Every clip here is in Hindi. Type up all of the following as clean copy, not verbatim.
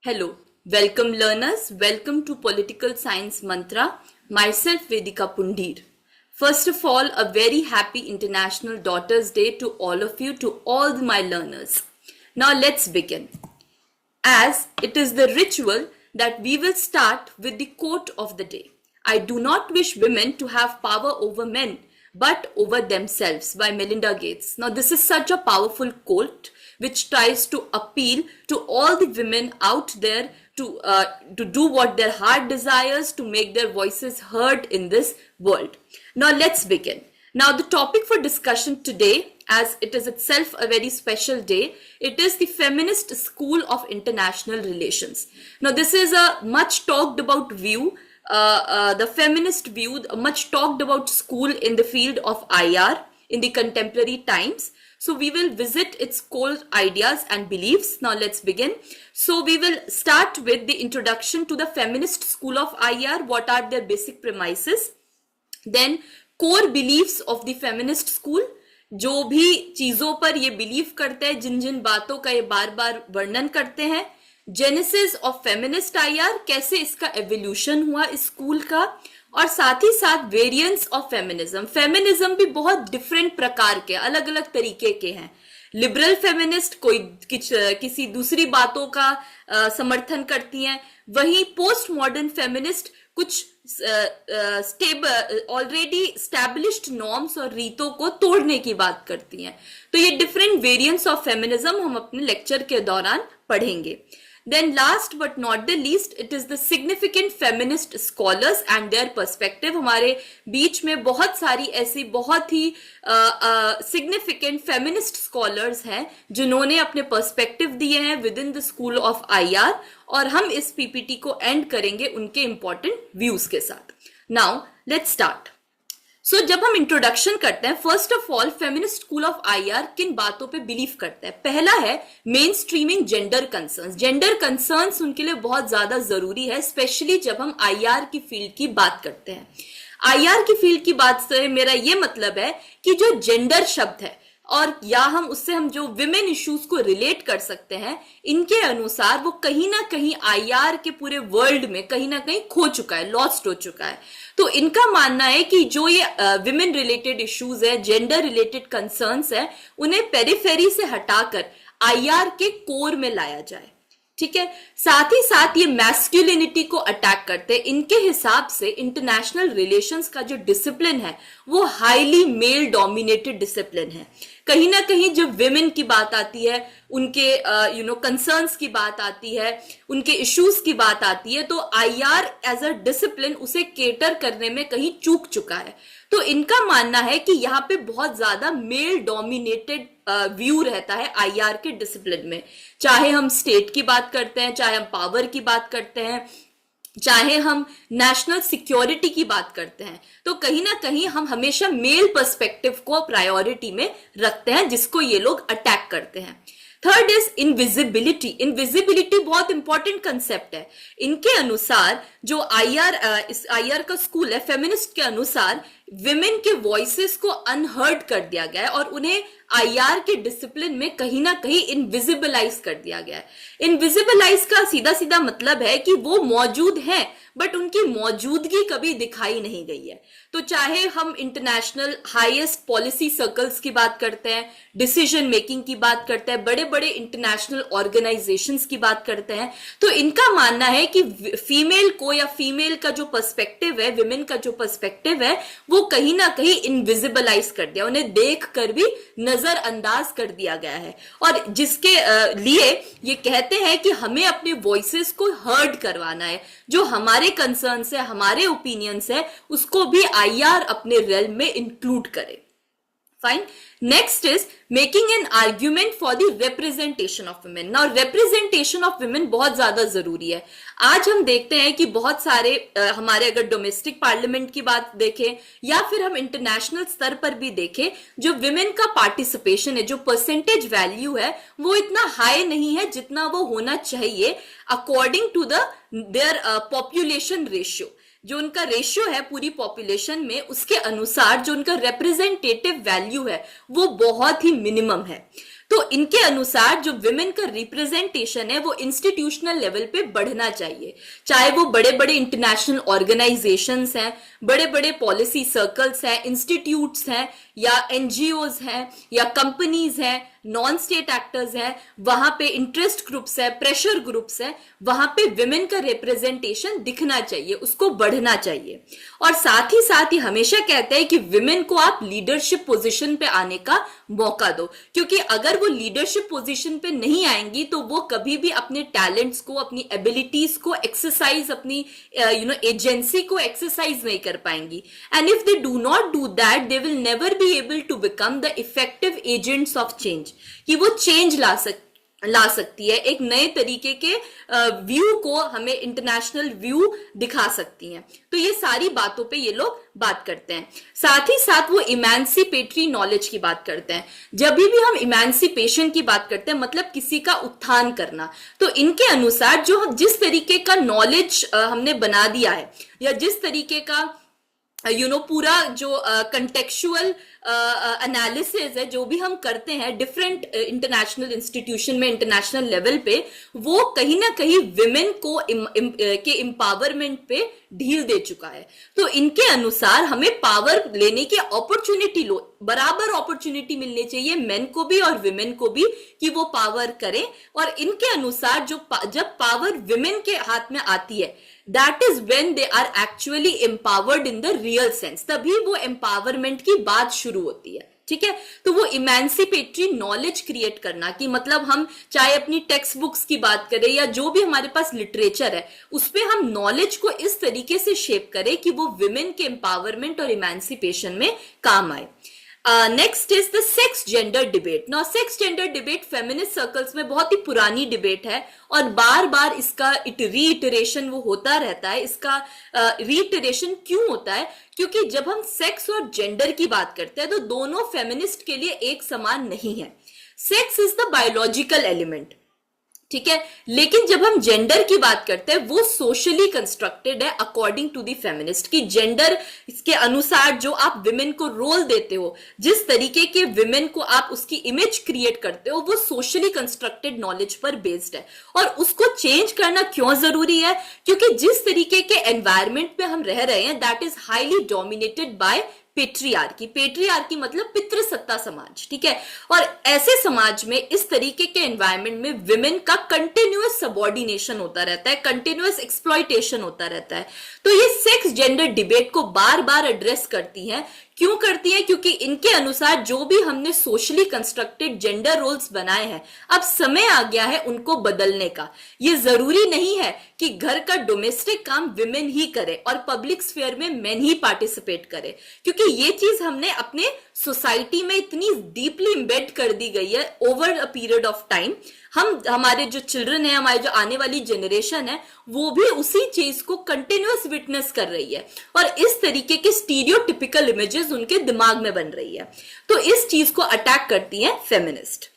Hello, welcome learners, welcome to Political Science Mantra, myself Vedika Pundir. First of all, a very happy International Daughters Day to all of you, to all my learners. Now let's begin. As it is the ritual that we will start with the quote of the day. I do not wish women to have power over men, but over themselves, by Melinda Gates. Now this is such a powerful quote which tries to appeal to all the women out there to do what their heart desires, to make their voices heard in this world. Now let's begin. Now the topic for discussion today, as it is itself a very special day, it is the Feminist School of International Relations. Now this is a much talked about view, the feminist view, a much talked about school in the field of IR in the contemporary times. So we will visit its core ideas and beliefs. Now let's begin. So we will start with the introduction to the Feminist School of IR. What are their basic premises? Then core beliefs of the Feminist School. जो भी चीजों पर ये बिलीव करते हैं, जिन जिन बातों का ये बार बार वर्णन करते हैं. जेनेसिस ऑफ फेमिनिस्ट आईआर, कैसे इसका एवोल्यूशन हुआ इस स्कूल का, और साथ ही साथ वेरिएंट्स ऑफ फेमिनिज्म. फेमिनिज्म भी बहुत डिफरेंट प्रकार के, अलग अलग तरीके के हैं. लिबरल फेमिनिस्ट कोई किसी दूसरी बातों का समर्थन करती हैं, वहीं पोस्ट मॉडर्न फेमिनिस्ट कुछ ऑलरेडी स्टैब्लिश्ड नॉर्म्स और रीतों को तोड़ने की बात करती हैं. तो ये डिफरेंट वेरिएंट्स ऑफ फेमिनिज्म हम अपने लेक्चर के दौरान पढ़ेंगे. Then last but not the least, it is the significant feminist scholars and their perspective. हमारे बीच में बहुत सारी ऐसी बहुत ही significant feminist scholars हैं जिन्होंने अपने perspective दिए हैं within the school of IR, और हम इस PPT को end करेंगे उनके important views के साथ. Now let's start. सो जब हम इंट्रोडक्शन करते हैं, first of all feminist school of IR किन बातों पे बिलीव करता है. पहला है main streaming gender concerns. Gender concerns उनके लिए बहुत ज्यादा जरूरी है, स्पेशली जब हम आईआर की फील्ड की बात करते हैं. आईआर की फील्ड की बात से मेरा ये मतलब है कि जो जेंडर शब्द है, और या हम जो विमेन इश्यूज को रिलेट कर सकते हैं, इनके अनुसार वो कहीं ना कहीं आईआर के पूरे वर्ल्ड में कहीं ना कहीं खो चुका है, लॉस्ट हो चुका है. तो इनका मानना है कि जो ये विमेन रिलेटेड इश्यूज है, जेंडर रिलेटेड कंसर्न्स है, उन्हें पेरिफेरी से हटाकर आईआर के कोर में लाया जाए. ठीक है. साथ ही साथ ये मैस्कुलिनिटी को अटैक करते हैं. इनके हिसाब से इंटरनेशनल रिलेशंस का जो डिसिप्लिन है वो हाईली मेल डोमिनेटेड डिसिप्लिन है. कहीं ना कहीं जब विमेन की बात आती है, उनके कंसर्न्स की बात आती है, उनके इश्यूज की बात आती है, तो आईआर एज अ डिसिप्लिन उसे केटर करने में कहीं चूक चुका है. तो इनका मानना है कि यहाँ पे बहुत ज्यादा मेल डोमिनेटेड व्यू रहता है आईआर के डिसिप्लिन में. चाहे हम स्टेट की बात करते हैं, चाहे हम पावर की बात करते हैं, चाहे हम नेशनल सिक्योरिटी की बात करते हैं, तो कहीं ना कहीं हम हमेशा मेल पर्सपेक्टिव को प्रायोरिटी में रखते हैं, जिसको ये लोग अटैक करते हैं. Third is invisibility. इनविजिबिलिटी बहुत इंपॉर्टेंट कंसेप्ट है. इनके अनुसार जो इस आईआर का स्कूल है, फेमिनिस्ट के अनुसार विमेन के वॉइसेस को अनहर्ड कर दिया गया है और उन्हें आईआर के डिसिप्लिन में कहीं ना कहीं इनविजिबलाइज कर दिया गया है. इनविजिबलाइज का सीधा सीधा मतलब है कि वो मौजूद हैं, बट उनकी मौजूदगी कभी दिखाई नहीं गई है. तो चाहे हम इंटरनेशनल हाईएस्ट पॉलिसी सर्कल्स की बात करते हैं, डिसीजन मेकिंग की बात करते हैं, बड़े बड़े इंटरनेशनल ऑर्गेनाइजेशंस की बात करते हैं, तो इनका मानना है कि फीमेल को या फीमेल का जो पर्सपेक्टिव है, विमेन का जो पर्सपेक्टिव है, वो कहीं ना कहीं इनविजिबलाइज कर दिया, उन्हें देख कर भी नजरअंदाज कर दिया गया है. और जिसके लिए ये कहते हैं कि हमें अपने वॉइसेस को हर्ड करवाना है, जो हमारे कंसर्न्स है, हमारे ओपिनियंस है, उसको भी आईआर अपने रेल में इंक्लूड करे. Fine. Next is making an argument for the representation of women. Now representation of women बहुत ज्यादा जरूरी है. आज हम देखते हैं कि बहुत सारे हमारे अगर डोमेस्टिक पार्लियामेंट की बात देखें या फिर हम इंटरनेशनल स्तर पर भी देखें, जो विमेन का पार्टिसिपेशन है, जो परसेंटेज वैल्यू है, वो इतना हाई नहीं है जितना वो होना चाहिए according to their population ratio. जो उनका रेशियो है पूरी पॉपुलेशन में, उसके अनुसार जो उनका रिप्रेजेंटेटिव वैल्यू है वो बहुत ही मिनिमम है. तो इनके अनुसार जो विमेन का रिप्रेजेंटेशन है वो इंस्टीट्यूशनल लेवल पे बढ़ना चाहिए, चाहे वो बड़े बड़े इंटरनेशनल ऑर्गेनाइजेशंस हैं, बड़े बड़े पॉलिसी सर्कल्स हैं, इंस्टीट्यूट्स हैं, या एनजीओज हैं, या कंपनीज हैं, नॉन स्टेट एक्टर्स हैं, वहां पे इंटरेस्ट ग्रुप्स है, प्रेशर ग्रुप्स है, वहां पे विमेन का रिप्रेजेंटेशन दिखना चाहिए, उसको बढ़ना चाहिए। और साथ ही हमेशा कहते हैं कि विमेन को आप लीडरशिप पोजीशन पे आने का मौका दो, क्योंकि अगर वो लीडरशिप पोजीशन पे नहीं आएंगी तो वो कभी भी अपने टैलेंट्स को, अपनी एबिलिटीज को एक्सरसाइज, अपनी एजेंसी को एक्सरसाइज नहीं कर पाएंगी। And if they do not do that, they will never be able to become the effective agents of change, कि वो चेंज ला सकती है, एक नए तरीके के व्यू को हमें, इंटरनेशनल व्यू दिखा सकती हैं। तो ये सारी बातों पे ये लोग बात करते हैं। साथ ही साथ वो इमेंसिपेटरी नॉलेज की बात करते हैं। जब भी हम इमेंसिपेशन की बात करते हैं मतलब किसी का उत्थान करना, तो इनके अनुसार जो जिस तरीके का नॉलेज हमने बना दिया है, या जिस तरीके का पूरा जो कंटेक्चुअल एनालिसिस है जो भी हम करते हैं डिफरेंट इंटरनेशनल इंस्टीट्यूशन में, इंटरनेशनल लेवल पे, वो कहीं ना कहीं विमेन को के एम्पावरमेंट पे ढील दे चुका है। तो इनके अनुसार हमें पावर लेने की अपॉर्चुनिटी लो, बराबर अपॉर्चुनिटी मिलनी चाहिए मेन को भी और विमेन को भी, कि वो पावर करें। और इनके अनुसार जब पावर विमेन के हाथ में आती है, that is when they are actually empowered in the real sense, तभी वो एम्पावरमेंट की बात शुरू होती है। ठीक है, तो वो इमेंसिपेटरी नॉलेज क्रिएट करना, कि मतलब हम चाहे अपनी टेक्स्ट बुक्स की बात करें या जो भी हमारे पास लिटरेचर है, उसपे हम नॉलेज को इस तरीके से शेप करें कि वो विमेन के एम्पावरमेंट और इमेंसिपेशन में काम आए। Next is the sex gender debate. Now sex gender debate feminist circles में बहुत ही पुरानी डिबेट है, और बार बार इसका रीइटरेशन वो होता रहता है। इसका रीइटरेशन क्यों होता है? क्योंकि जब हम सेक्स और जेंडर की बात करते हैं तो दोनों फेमिनिस्ट के लिए एक समान नहीं है। Sex is the biological element, ठीक है, लेकिन जब हम जेंडर की बात करते हैं वो सोशली कंस्ट्रक्टेड है अकॉर्डिंग टू दी फेमिनिस्ट, की जेंडर इसके अनुसार जो आप विमेन को रोल देते हो, जिस तरीके के विमेन को आप उसकी इमेज क्रिएट करते हो, वो सोशली कंस्ट्रक्टेड नॉलेज पर बेस्ड है। और उसको चेंज करना क्यों जरूरी है? क्योंकि जिस तरीके के एनवायरमेंट में हम रह रहे हैं that is highly dominated by patriarchy. Patriarchy मतलब पितृसत्ता समाज, ठीक है। और ऐसे समाज में, इस तरीके के एनवायरनमेंट में विमेन का कंटिन्यूअस सबऑर्डिनेशन होता रहता है, कंटिन्यूअस एक्सप्लॉइटेशन होता रहता है। तो ये सेक्स जेंडर डिबेट को बार बार एड्रेस करती हैं। क्यों करती है? क्योंकि इनके अनुसार जो भी हमने सोशली कंस्ट्रक्टेड जेंडर रोल्स बनाए हैं, अब समय आ गया है उनको बदलने का। ये जरूरी नहीं है कि घर का डोमेस्टिक काम विमेन ही करे और पब्लिक स्फीयर में मेन ही पार्टिसिपेट करे, क्योंकि ये चीज हमने अपने सोसाइटी में इतनी डीपली इम्बेड कर दी गई है over a period of time. हमारे जो चिल्ड्रन है, हमारी जो आने वाली जनरेशन है, वो भी उसी चीज को कंटिन्यूअस विटनेस कर रही है, और इस तरीके के स्टीरियोटिपिकल इमेजेस उनके दिमाग में बन रही है। तो इस चीज को अटैक करती है feminist.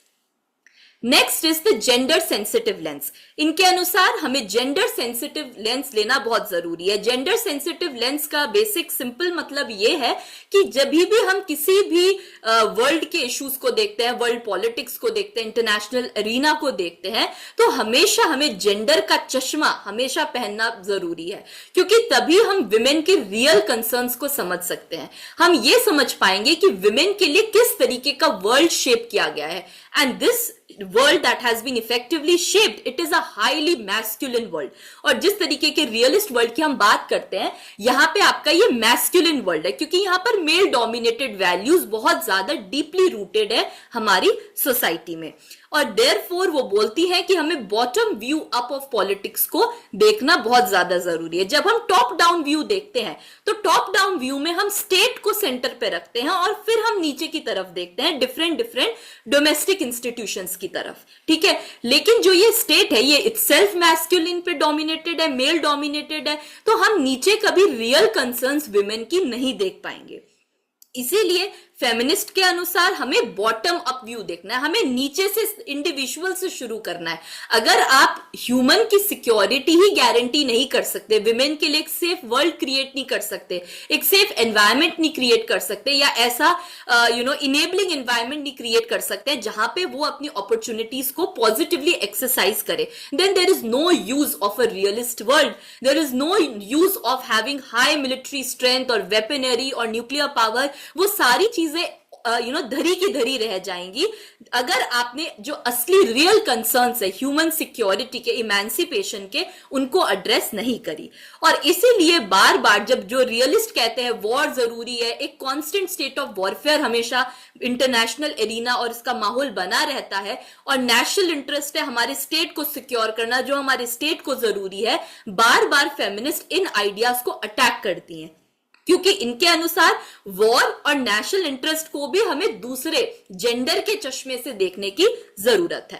Next is the gender sensitive lens. इनके अनुसार हमें जेंडर सेंसिटिव लेंस लेना बहुत जरूरी है। जेंडर सेंसिटिव लेंस का बेसिक सिंपल मतलब ये है कि जब भी हम किसी भी वर्ल्ड के इश्यूज को देखते हैं, वर्ल्ड पॉलिटिक्स को देखते हैं, इंटरनेशनल एरिना को देखते हैं, तो हमेशा हमें जेंडर का चश्मा हमेशा पहनना जरूरी है, क्योंकि तभी हम विमेन के रियल कंसर्न्स को समझ सकते हैं। हम ये समझ पाएंगे कि विमेन के लिए किस तरीके का वर्ल्ड शेप किया गया है, and this world that has been effectively shaped, it is a highly masculine world. और जिस तरीके के रियलिस्ट वर्ल्ड की हम बात करते हैं, यहां पे आपका ये मैस्कुलिन वर्ल्ड है, क्योंकि यहां पर मेल डोमिनेटेड वैल्यूज बहुत ज्यादा डीपली रूटेड है हमारी सोसाइटी में। और देयरफॉर वो बोलती है कि हमें bottom view up of politics को देखना बहुत ज्यादा जरूरी है। जब हम टॉप डाउन व्यू देखते हैं तो टॉप डाउन व्यू में हम स्टेट को सेंटर पे रखते हैं, और फिर हम नीचे की तरफ देखते हैं डिफरेंट डोमेस्टिक इंस्टीट्यूशंस की तरफ, ठीक है। लेकिन जो ये स्टेट है ये इटसेल्फ मैस्कुलिन पे डोमिनेटेड है, मेल डोमिनेटेड है, तो हम नीचे कभी रियल कंसर्न्स विमेन की नहीं देख पाएंगे। इसीलिए फेमिनिस्ट के अनुसार हमें बॉटम अप व्यू देखना है, हमें नीचे से इंडिविजुअल से शुरू करना है। अगर आप ह्यूमन की सिक्योरिटी ही गारंटी नहीं कर सकते, विमेन के लिए एक सेफ वर्ल्ड क्रिएट नहीं कर सकते, एक सेफ एनवायरमेंट नहीं क्रिएट कर सकते, या ऐसा इनेबलिंग एनवायरमेंट नहीं क्रिएट कर सकते जहां पे वो अपनी अपॉर्चुनिटीज को पॉजिटिवली एक्सरसाइज करे, then there is no use of a realist world, there is no use of having high military strength और वेपनरी और न्यूक्लियर पावर। वो सारी चीजें धरी की धरी रह जाएंगी अगर आपने जो असली रियल कंसर्न्स है ह्यूमन सिक्योरिटी के, इमेंसिपेशन के, उनको एड्रेस नहीं करी। और इसीलिए बार बार जब जो रियलिस्ट कहते हैं वॉर जरूरी है, एक कांस्टेंट स्टेट ऑफ वॉरफेयर हमेशा इंटरनेशनल एरिना और इसका माहौल बना रहता है, और नेशनल इंटरेस्ट है हमारे स्टेट को सिक्योर करना, जो हमारे स्टेट को जरूरी है, बार बार फेमिनिस्ट इन आइडियाज को अटैक करती हैं, क्योंकि इनके अनुसार वॉर और नेशनल इंटरेस्ट को भी हमें दूसरे जेंडर के चश्मे से देखने की जरूरत है।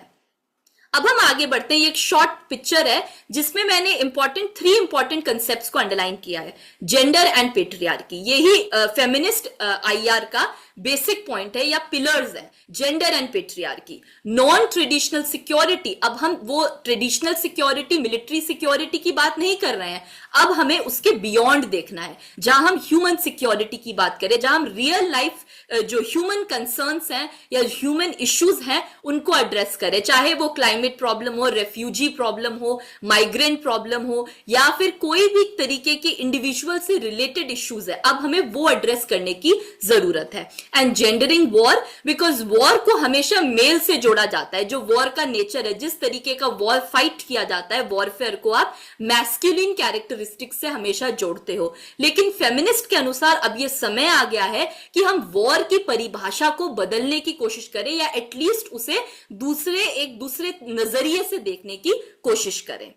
अब हम आगे बढ़ते हैं। ये एक शॉर्ट पिक्चर है जिसमें मैंने थ्री इंपॉर्टेंट कंसेप्ट्स को अंडरलाइन किया है, जेंडर एंड पेट्रियार्की। यही फेमिनिस्ट आईआर का बेसिक पॉइंट है या पिलर्स है, gender and patriarchy. Non traditional security, अब हम वो ट्रेडिशनल सिक्योरिटी, मिलिट्री सिक्योरिटी की बात नहीं कर रहे हैं, अब हमें उसके बियॉन्ड देखना है, जहां हम ह्यूमन सिक्योरिटी की बात करें, जहां हम रियल लाइफ जो ह्यूमन कंसर्न्स हैं या ह्यूमन इश्यूज हैं उनको एड्रेस करें, चाहे वो क्लाइमेट प्रॉब्लम हो, रेफ्यूजी प्रॉब्लम हो, माइग्रेंट प्रॉब्लम हो, या फिर कोई भी तरीके के इंडिविजुअल से रिलेटेड इश्यूज है, अब हमें वो एड्रेस करने की जरूरत है। And gendering war, because war को हमेशा मेल से जोड़ा जाता है, जो वॉर का नेचर है, जिस तरीके का वॉर फाइट किया जाता है, वॉरफेयर को आप मैस्कुलिन कैरेक्टरिस्टिक से हमेशा जोड़ते हो। लेकिन फेमिनिस्ट के अनुसार अब यह समय आ गया है कि हम वॉर की परिभाषा को बदलने की कोशिश करें, या एटलीस्ट उसे एक दूसरे नजरिए से देखने की कोशिश करें।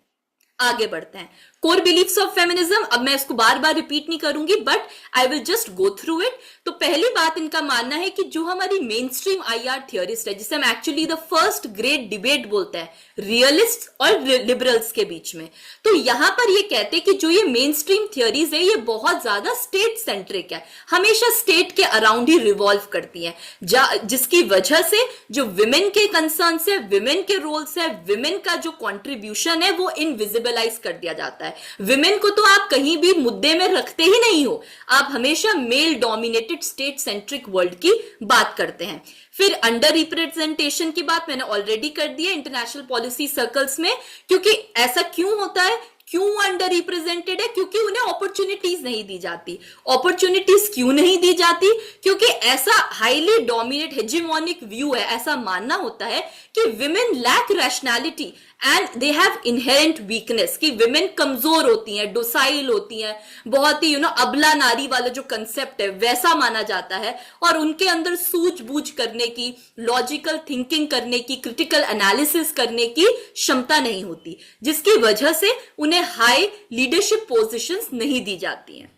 आगे बढ़ते हैं। कोर बिलीफ्स ऑफ फेमिनिज्म, अब मैं इसको बार बार रिपीट नहीं करूंगी, but I will just go through it. तो पहली बात इनका मानना है कि जो हमारी मेन स्ट्रीम आईआर थियोरिस्ट है, जिसे हम actually the first great debate बोलते हैं रियलिस्ट और लिबरल्स के बीच में, तो यहां पर ये कहते हैं कि जो ये मेन स्ट्रीम थियोरीज है ये बहुत ज्यादा स्टेट सेंट्रिक है, हमेशा स्टेट के अराउंड ही रिवॉल्व करती है, जिसकी वजह से जो विमेन के कंसर्न्स है, विमेन के रोल्स है, विमेन का जो कॉन्ट्रीब्यूशन है वो इनविजिबलाइज कर दिया जाता है। विमेन को तो आप कहीं भी मुद्दे में रखते ही नहीं हो, आप हमेशा male dominated state centric world की बात करते हैं। फिर अंडर रिप्रेजेंटेशन की बात मैंने ऑलरेडी कर दी है इंटरनेशनल पॉलिसी सर्कल्स में, क्योंकि ऐसा क्यों होता है, क्यों अंडर रिप्रेजेंटेड है, क्योंकि उन्हें अपॉर्चुनिटीज नहीं दी जाती। अपॉर्चुनिटीज क्यों नहीं दी जाती, क्योंकि ऐसा हाईली डोमिनेट हेजेमोनिक व्यू है, ऐसा मानना होता है कि women lack rationality and they have inherent weakness, कि विमेन कमजोर होती हैं, डोसाइल होती हैं, बहुत ही अबला नारी वाला जो कंसेप्ट है वैसा माना जाता है, और उनके अंदर सूझबूझ करने की, लॉजिकल थिंकिंग करने की, क्रिटिकल एनालिसिस करने की क्षमता नहीं होती, जिसकी वजह से उन्हें हाई लीडरशिप पोजीशंस नहीं दी जाती हैं।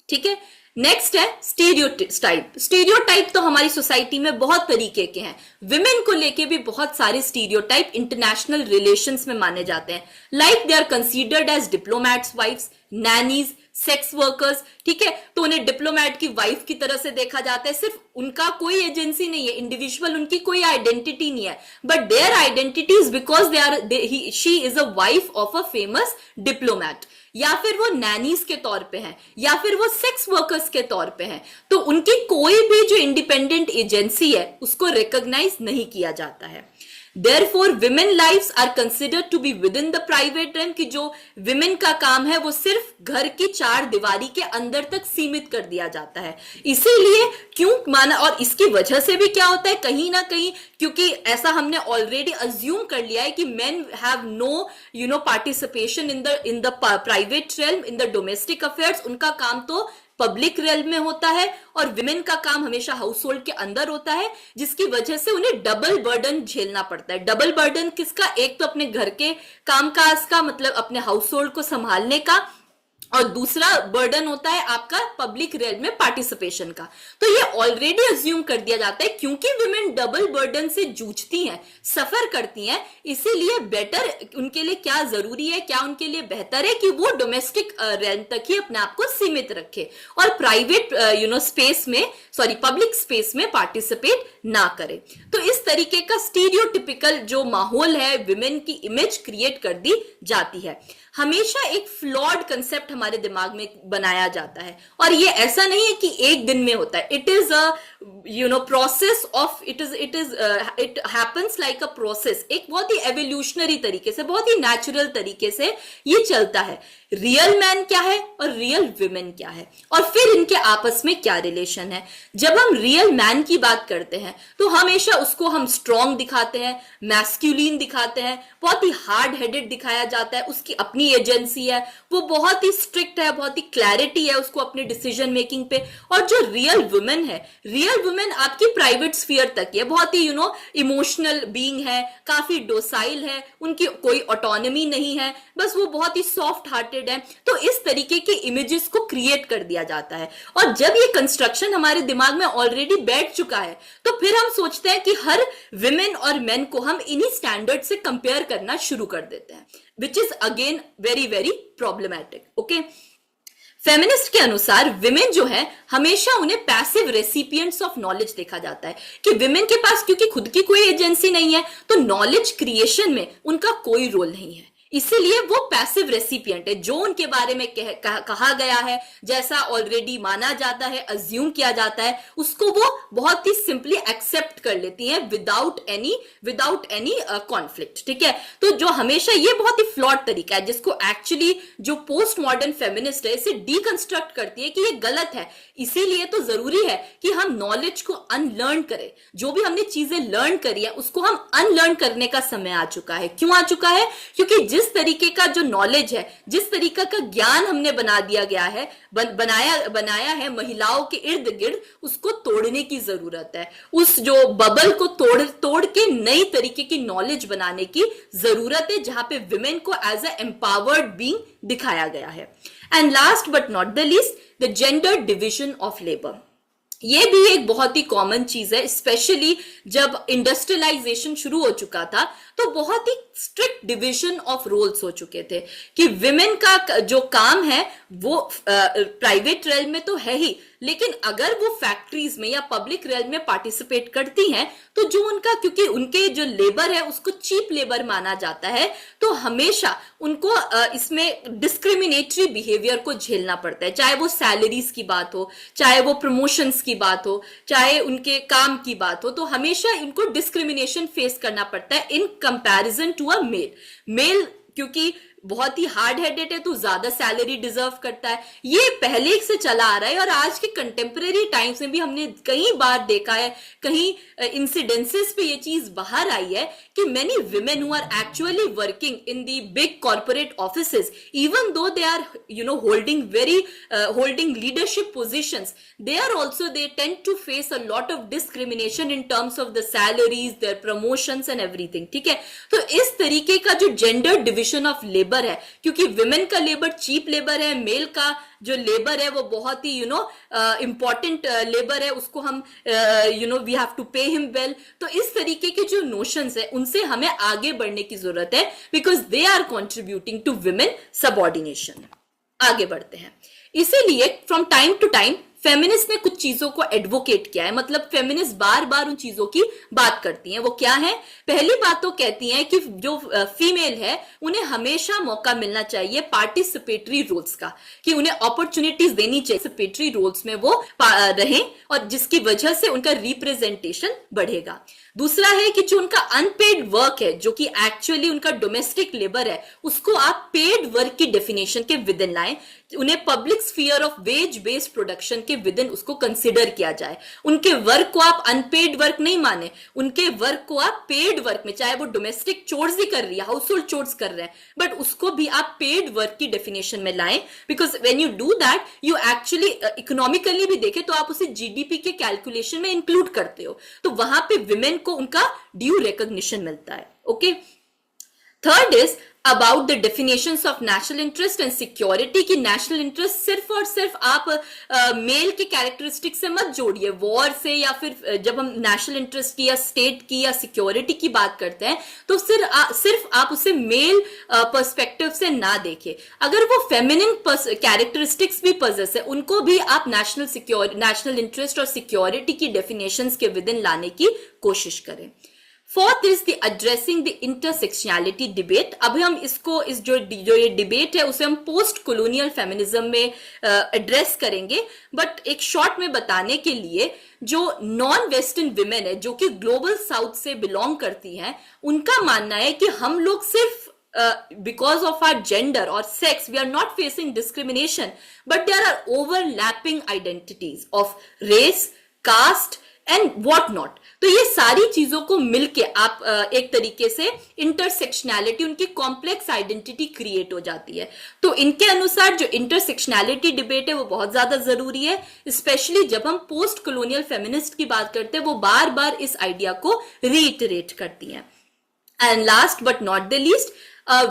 ठीक है, नेक्स्ट है स्टीरियोटाइप। स्टीरियोटाइप तो हमारी सोसाइटी में बहुत तरीके के हैं, विमेन को लेके भी बहुत सारे स्टीरियोटाइप इंटरनेशनल रिलेशंस में माने जाते हैं, like they are considered as diplomats wives, nannies, sex workers. ठीक है, तो उन्हें डिप्लोमैट की वाइफ की तरह से देखा जाता है, सिर्फ उनका कोई एजेंसी नहीं है, इंडिविजुअल उनकी कोई आइडेंटिटी नहीं है, but their identity is because she is a wife of a famous diplomat, या फिर वो नैनीज के तौर पे हैं, या फिर वो सेक्स वर्कर्स के तौर पे हैं, तो उनकी कोई भी जो इंडिपेंडेंट एजेंसी है उसको रिकॉग्नाइज नहीं किया जाता है। Therefore, women lives are considered to be within the private realm, कि जो विमेन का काम है वो सिर्फ घर की चार दीवारी के अंदर तक सीमित कर दिया जाता है। इसीलिए क्यों माना, और इसकी वजह से भी क्या होता है कहीं ना कहीं, क्योंकि ऐसा हमने ऑलरेडी अज्यूम कर लिया है कि men have no participation in the private realm, in the domestic affairs, उनका काम तो पब्लिक रेल्म में होता है, और विमेन का काम हमेशा हाउस होल्ड के अंदर होता है, जिसकी वजह से उन्हें डबल बर्डन झेलना पड़ता है। डबल बर्डन किसका, एक तो अपने घर के कामकाज का, मतलब अपने हाउस होल्ड को संभालने का, और दूसरा बर्डन होता है आपका पब्लिक रेल में पार्टिसिपेशन का। तो ये ऑलरेडी अज्यूम कर दिया जाता है क्योंकि वुमेन डबल बर्डन से जूझती हैं, सफर करती हैं, इसीलिए बेटर उनके लिए क्या जरूरी है, क्या उनके लिए बेहतर है कि वो डोमेस्टिक रेल तक ही अपने आप को सीमित रखे और प्राइवेट स्पेस में, सॉरी पब्लिक स्पेस में पार्टिसिपेट ना करे। तो इस तरीके का स्टीरियोटिपिकल जो माहौल है, विमेन की इमेज क्रिएट कर दी जाती है। हमेशा एक फ्लॉड कंसेप्ट हमारे दिमाग में बनाया जाता है और ये ऐसा नहीं है कि एक दिन में होता है। It is a process of it happens like a process, एक बहुत ही एवोल्यूशनरी तरीके से, बहुत ही नेचुरल तरीके से ये चलता है। रियल मैन क्या है और रियल विमेन क्या है और फिर इनके आपस में क्या रिलेशन है। जब हम रियल मैन की बात करते हैं तो हमेशा उसको हम स्ट्रॉन्ग दिखाते हैं, मैस्कुलिन दिखाते हैं, बहुत ही हार्ड हेडेड दिखाया जाता है, उसकी अपनी एजेंसी है, वो बहुत ही स्ट्रिक्ट है, बहुत ही क्लैरिटी है उसको अपने डिसीजन मेकिंग पे। और जो रियल वुमेन है, रियल वुमेन आपकी प्राइवेट स्फीयर तक है, बहुत ही इमोशनल बीइंग है, काफी डोसाइल है, उनकी कोई ऑटोनॉमी नहीं है, बस वो बहुत ही सॉफ्ट हार्टेड है। तो इस तरीके के इमेजेस को क्रिएट कर दिया जाता है और जब ये कंस्ट्रक्शन हमारे दिमाग में ऑलरेडी बैठ चुका है तो फिर हम सोचते हैं कि हर विमेन और मेन को हम इन्हीं स्टैंडर्ड से कंपेयर करना शुरू कर देते हैं, which is again very very problematic. Okay, feminist के अनुसार विमेन जो है हमेशा उन्हें पैसिव रेसिपिएंट्स ऑफ नॉलेज देखा जाता है कि विमेन के पास क्योंकि खुद की कोई एजेंसी नहीं है तो नॉलेज क्रिएशन में उनका कोई रोल नहीं है, इसीलिए वो पैसिव रेसिपिएंट है। जो उनके बारे में कहा गया है, जैसा ऑलरेडी माना जाता है, अज्यूम किया जाता है, उसको वो बहुत ही सिंपली एक्सेप्ट कर लेती हैं विदाउट एनी कॉन्फ्लिक्ट। ठीक है, तो जो हमेशा ये बहुत ही फ्लॉड तरीका है जिसको एक्चुअली जो पोस्ट मॉडर्न फेमिनिस्ट है इसे डीकंस्ट्रक्ट करती है कि ये गलत है। इसीलिए तो जरूरी है कि हम नॉलेज को अनलर्न करें, जो भी हमने चीजें लर्न करी है उसको हम अनलर्न करने का समय आ चुका है। क्यों आ चुका है? क्योंकि जिस तरीके का जो नॉलेज है, जिस तरीके का ज्ञान हमने बना दिया गया है, बनाया है महिलाओं के इर्द गिर्द, उसको तोड़ने की जरूरत है। उस जो बबल को तोड़ के नई तरीके की नॉलेज बनाने की जरूरत है जहां पे विमेन को एज ए एम्पावर्ड बीइंग दिखाया गया है। And last but not the least, the gender division of labour. ये भी एक बहुत ही कॉमन चीज है, स्पेशली जब इंडस्ट्रियलाइजेशन शुरू हो चुका था तो बहुत ही स्ट्रिक्ट डिविजन ऑफ रोल्स हो चुके थे कि विमेन का जो काम है वो प्राइवेट रेल में तो है ही, लेकिन अगर वो फैक्ट्रीज में या पब्लिक रेल में पार्टिसिपेट करती हैं तो जो उनका, क्योंकि उनके जो लेबर है उसको चीप लेबर माना जाता है, तो हमेशा उनको इसमें डिस्क्रिमिनेटरी बिहेवियर को झेलना पड़ता है, चाहे वो सैलरीज की बात हो, चाहे वो प्रमोशंस की बात हो, चाहे उनके काम की बात हो, तो हमेशा इनको डिस्क्रिमिनेशन फेस करना पड़ता है in comparison to a male क्योंकि बहुत ही हार्ड हेडेड है तो ज्यादा सैलरी डिजर्व करता है। ये पहले से चला आ रहा है और आज के कंटेम्परेरी टाइम्स में भी हमने कई बार देखा है, कहीं इंसिडेंसेस पे ये चीज बाहर आई है कि many women who are actually working in the big corporate offices, even though they are holding leadership positions, they tend to face a lot of discrimination in terms of the salaries, their promotions and everything। ठीक है, तो इस तरीके का जो जेंडर डिविजन ऑफ लेबर है, क्योंकि विमेन का लेबर चीप लेबर है, मेल का जो लेबर है वो बहुत ही इंपॉर्टेंट लेबर है, उसको हम we have to pay him well. तो इस तरीके के जो नोशंस है उनसे हमें आगे बढ़ने की जरूरत है because they are contributing to women subordination. आगे बढ़ते हैं। इसीलिए from time to time feminist ने कुछ चीजों को एडवोकेट किया है, मतलब फेमिनिस्ट बार बार उन चीजों की बात करती हैं। वो क्या है? पहली बात तो कहती हैं कि जो फीमेल है उन्हें हमेशा मौका मिलना चाहिए पार्टिसिपेटरी रोल्स का, कि उन्हें अपॉर्चुनिटीज देनी चाहिए पार्टिसिपेटरी रोल्स में वो रहें और जिसकी वजह से उनका रिप्रेजेंटेशन बढ़ेगा। दूसरा है कि जो उनका अनपेड वर्क है, जो कि एक्चुअली उनका डोमेस्टिक लेबर है, उसको आप पेड वर्क की डेफिनेशन के विद इन लाएं, उन्हें public sphere of ways based production के विद इन उसको कंसिडर किया जाए। उनके वर्क को आप अनपेड वर्क नहीं माने, उनके वर्क को आप पेड वर्क में, चाहे वो डोमेस्टिक चोर्स ही कर रही है, हाउस होल्ड चोर्स कर रहे हैं, बट उसको भी आप पेड वर्क की डेफिनेशन में लाएं। Because when you do that you actually economically भी देखें तो आप उसे जीडीपी के कैलकुलेशन में इंक्लूड करते हो, तो वहां पे विमेन को उनका ड्यू रिकॉग्निशन मिलता है। Okay, third is about the definitions of national interest and security की नेशनल इंटरेस्ट सिर्फ और सिर्फ आप मेल के कैरेक्टरिस्टिक से मत जोड़िए, वॉर से, या फिर जब हम नेशनल इंटरेस्ट की या स्टेट की या सिक्योरिटी की बात करते हैं तो सिर्फ आप उसे मेल पर्सपेक्टिव से ना देखें। अगर वो फेमिनिन कैरेक्टरिस्टिक्स भी पजेस है उनको भी आप नेशनल इंटरेस्ट और सिक्योरिटी की डेफिनेशंस के विद इन लाने की कोशिश करें। Fourth is the addressing the intersectionality debate. अभी हम इसको जो ये डिबेट है उसे हम पोस्ट कॉलोनियल फेमिनिज्म में एड्रेस करेंगे, बट एक शॉर्ट में बताने के लिए जो नॉन वेस्टर्न विमेन है जो कि ग्लोबल साउथ से बिलोंग करती हैं, उनका मानना है कि हम लोग सिर्फ because of our gender or sex we are not facing discrimination, but there are overlapping identities of race, caste and what not। तो ये सारी चीजों को मिलके आप एक तरीके से इंटरसेक्शनैलिटी, उनकी कॉम्प्लेक्स आइडेंटिटी क्रिएट हो जाती है। तो इनके अनुसार जो इंटरसेक्शनैलिटी डिबेट है वो बहुत ज्यादा जरूरी है, स्पेशली जब हम पोस्ट कॉलोनियल फेमिनिस्ट की बात करते हैं, वो बार बार इस आइडिया को रीइटरेट करती हैं। And last but not the least,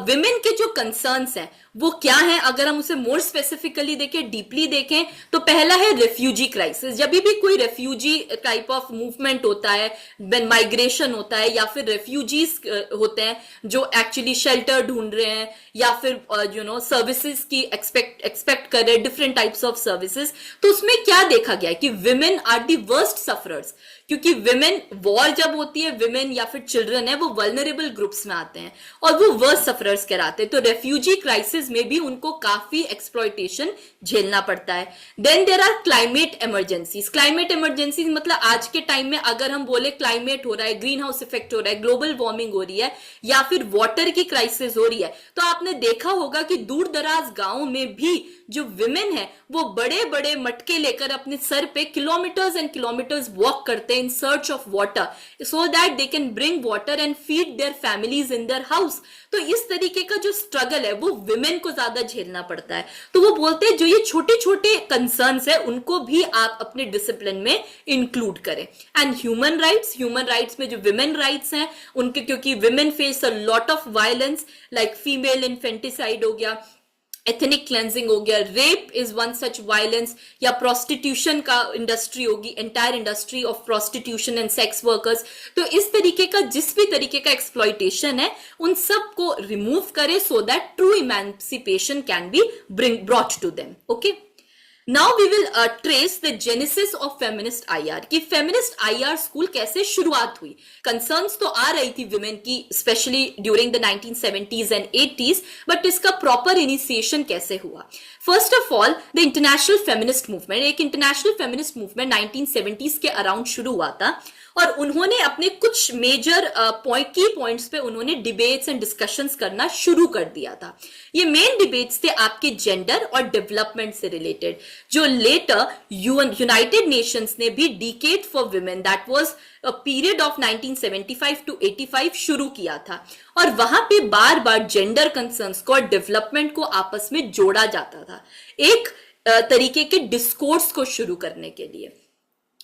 women के जो कंसर्न्स हैं वो क्या है, अगर हम उसे मोर स्पेसिफिकली देखें, डीपली देखें, तो पहला है रेफ्यूजी क्राइसिस। जब भी कोई रेफ्यूजी टाइप ऑफ मूवमेंट होता है, माइग्रेशन होता है, या फिर रेफ्यूजीज होते हैं जो एक्चुअली शेल्टर ढूंढ रहे हैं या फिर सर्विसेज की एक्सपेक्ट कर रहे हैं, डिफरेंट टाइप्स ऑफ सर्विसेज, तो उसमें क्या देखा गया है कि women are the worst sufferers. क्योंकि विमेन, वॉर जब होती है, विमेन या फिर चिल्ड्रन है वो वल्नरेबल ग्रुप्स में आते हैं और वो वर्स्ट सफरर्स कहलाते हैं। तो रेफ्यूजी क्राइसिस में भी उनको काफी एक्सप्लॉयटेशन झेलना पड़ता है। Then there are climate emergencies. Climate emergencies मतलब आज के टाइम में अगर हम बोले क्लाइमेट हो रहा है, ग्रीन हाउस इफेक्ट हो रहा है, ग्लोबल वार्मिंग हो रही है, या फिर वाटर की क्राइसिस हो रही है, तो आपने देखा होगा कि दूर दराज गांवों में भी जो विमेन है वो बड़े बड़े मटके लेकर अपने सर पे किलोमीटर्स एंड किलोमीटर्स वॉक करते हैं in search of water, so that they can bring water and feed their families in their house. तो इस तरीके का जो स्ट्रगल है वो विमेन को ज्यादा झेलना पड़ता है। तो वो बोलते हैं जो ये छोटे छोटे कंसर्न्स है उनको भी आप अपने डिसिप्लिन में इंक्लूड करें। एंड ह्यूमन राइट्स में जो विमेन राइट्स हैं उनके, क्योंकि women face a lot of violence, like female infanticide हो गया, एथनिक क्लेंजिंग हो गया, rape is one such violence, या प्रोस्टिट्यूशन का इंडस्ट्री होगी, entire industry of prostitution and sex workers. तो इस तरीके का जिस भी तरीके का एक्सप्लॉइटेशन है उन सब को रिमूव करें, so that true emancipation can be brought to them. Okay, now we will trace the genesis of feminist IR, कि फेमिनिस्ट आईआर स्कूल कैसे शुरुआत हुई। कंसर्न्स तो आ रही थी विमेन की, specially during the 1970s and 80s, but इसका प्रॉपर इनिशिएशन कैसे हुआ। First of all the international feminist movement, एक इंटरनेशनल फेमिनिस्ट मूवमेंट 1970s के अराउंड शुरू हुआ था, और उन्होंने अपने कुछ मेजर की पॉइंट्स पे उन्होंने डिबेट्स एंड डिस्कशंस करना शुरू कर दिया था। ये मेन डिबेट्स थे आपके जेंडर और डेवलपमेंट से रिलेटेड, जो लेटर यूनाइटेड नेशंस ने भी decade for women, that was a period of 1975 to 85 शुरू किया था। और वहां पे बार बार जेंडर कंसर्न्स को और डेवलपमेंट को आपस में जोड़ा जाता था, एक तरीके के डिस्कोर्स को शुरू करने के लिए।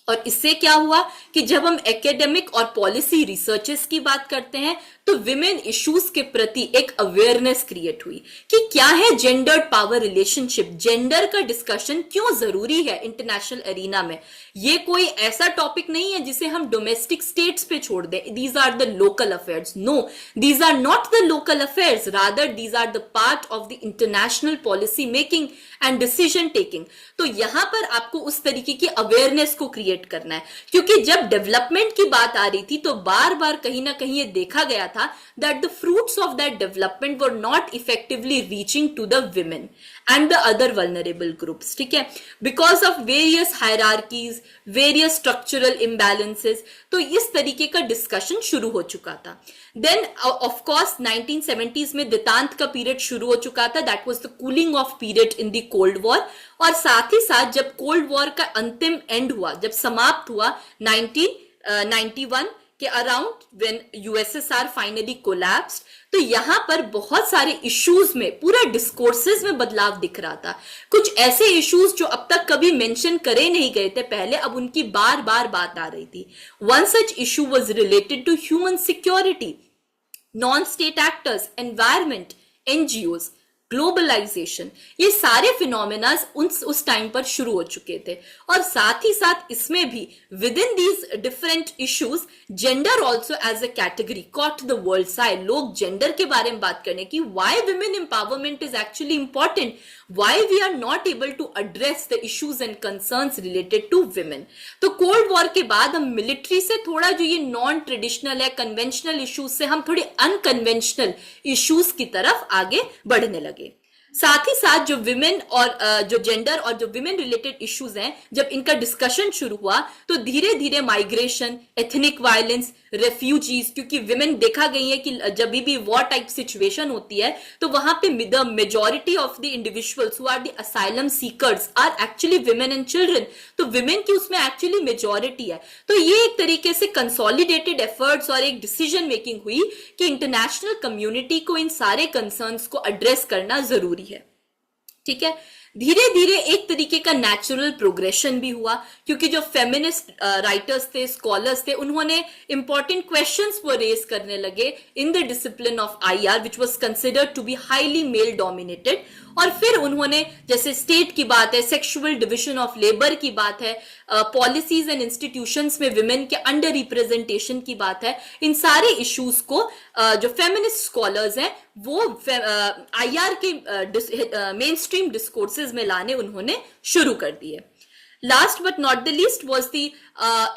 और इससे क्या हुआ कि जब हम एकेडमिक और पॉलिसी रिसर्चेस की बात करते हैं तो विमेन इश्यूज के प्रति एक अवेयरनेस क्रिएट हुई कि क्या है जेंडर्ड पावर रिलेशनशिप, जेंडर का डिस्कशन क्यों जरूरी है इंटरनेशनल एरिना में। ये कोई ऐसा टॉपिक नहीं है जिसे हम डोमेस्टिक स्टेट्स पे छोड़ दें, these are the local affairs. No, these are not the local affairs, rather these are the part of the international policy making and decision taking. तो यहां पर आपको उस तरीके की अवेयरनेस को क्रिएट करना है, क्योंकि जब डेवलपमेंट की बात आ रही थी तो बार बार कहीं ना कहीं ये देखा गया था that the fruits of that development were not effectively reaching to the women and the other vulnerable groups, ठीक है, because of various hierarchies, various structural imbalances। तो इस तरीके का डिस्कशन शुरू हो चुका था। देन ऑफ कोर्स 1970s में देतांत का पीरियड शुरू हो चुका था, that was the cooling of period in the cold war. और साथ ही साथ जब कोल्ड वॉर का अंतिम एंड हुआ, जब समाप्त हुआ 1991 के around, when USSR finally collapsed, तो यहां पर बहुत सारे इश्यूज में, पूरा डिस्कोर्सेस में बदलाव दिख रहा था। कुछ ऐसे इश्यूज जो अब तक कभी मेंशन करे नहीं गए थे पहले, अब उनकी बार बार बात आ रही थी। One such issue was related to human security. Non state actors, environment, NGOs, globalisation, ये सारे फिनोमेनास उस टाइम पर शुरू हो चुके थे। और साथ ही साथ इसमें भी within these different issues gender also as a category caught the world side. लोग जेंडर के बारे में बात करने की, why women empowerment is actually important, why we are not able to address the issues and concerns related to women. तो कोल्ड वॉर के बाद हम मिलिट्री से थोड़ा जो ये नॉन ट्रेडिशनल है, कन्वेंशनल इश्यूज से हम थोड़े अनकन्वेंशनल इश्यूज की तरफ आगे बढ़ने लगे। साथ ही साथ जो विमेन और जो जेंडर और जो विमेन रिलेटेड इश्यूज हैं, जब इनका डिस्कशन शुरू हुआ तो धीरे धीरे माइग्रेशन, एथनिक वायलेंस, रेफ्यूजीज, क्योंकि विमेन देखा गई है कि जब भी वॉर टाइप सिचुएशन होती है तो वहां पे the majority of the individuals who are the asylum seekers are actually women and children. तो विमेन की उसमें एक्चुअली मेजॉरिटी है। तो ये एक तरीके से कंसोलिडेटेड एफर्ट्स और एक डिसीजन मेकिंग हुई कि इंटरनेशनल कम्युनिटी को इन सारे कंसर्न्स को एड्रेस करना जरूरी है। ठीक है, धीरे धीरे एक तरीके का नेचुरल प्रोग्रेशन भी हुआ, क्योंकि जो फेमिनिस्ट राइटर्स थे, स्कॉलर्स थे, उन्होंने इंपॉर्टेंट क्वेश्चंस वो रेज करने लगे in the discipline of IR which was considered to be highly male dominated. और फिर उन्होंने, जैसे स्टेट की बात है, सेक्सुअल डिविजन ऑफ लेबर की बात है, पॉलिसीज एंड इंस्टीट्यूशंस में विमेन के अंडर रिप्रेजेंटेशन की बात है, इन सारे इश्यूज को जो फेमिनिस्ट स्कॉलर्स हैं वो आईआर के मेन स्ट्रीम डिस्कोर्सेज में लाने उन्होंने शुरू कर दिए। Last but not the least was the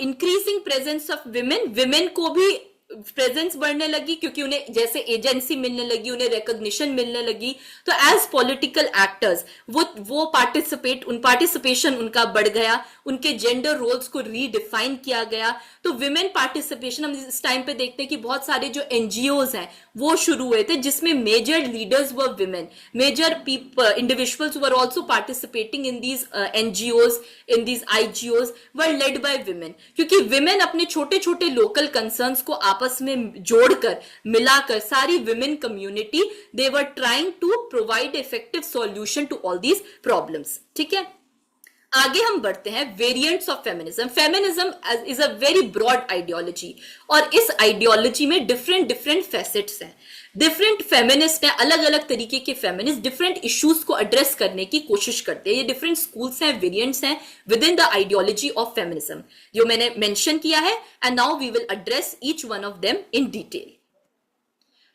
increasing presence of women. Women को भी प्रेजेंस बढ़ने लगी, क्योंकि उन्हें जैसे एजेंसी मिलने लगी, उन्हें रिकॉग्निशन मिलने लगी। तो एज पॉलिटिकल एक्टर्स वो पार्टिसिपेशन उनका बढ़ गया, उनके जेंडर रोल्स को रीडिफाइन किया गया। तो विमेन पार्टिसिपेशन हम इस टाइम पे देखते हैं कि बहुत सारे जो एनजीओज हैं वो शुरू हुए थे, जिसमें major leaders were women, major individuals were also participating in these NGOs, in these IGOs were led by women, क्योंकि विमेन अपने छोटे छोटे लोकल कंसर्न्स को आपस में जोड़कर, मिलाकर, सारी women community they were trying to provide effective solution to all these problems. ठीक है, आगे हम बढ़ते हैं variants of feminism. Feminism is a very broad ideology, और इस आइडियोलॉजी में डिफरेंट डिफरेंट फैसेट्स हैं। डिफरेंट फेमिनिस्ट हैं, अलग अलग तरीके के फेमिनिस्ट डिफरेंट इश्यूज को एड्रेस करने की कोशिश करते हैं। ये डिफरेंट स्कूल्स हैं, वेरिएंट्स हैं within the ideology of feminism, जो मैंने मेंशन किया है। And now we will address each one of them in detail.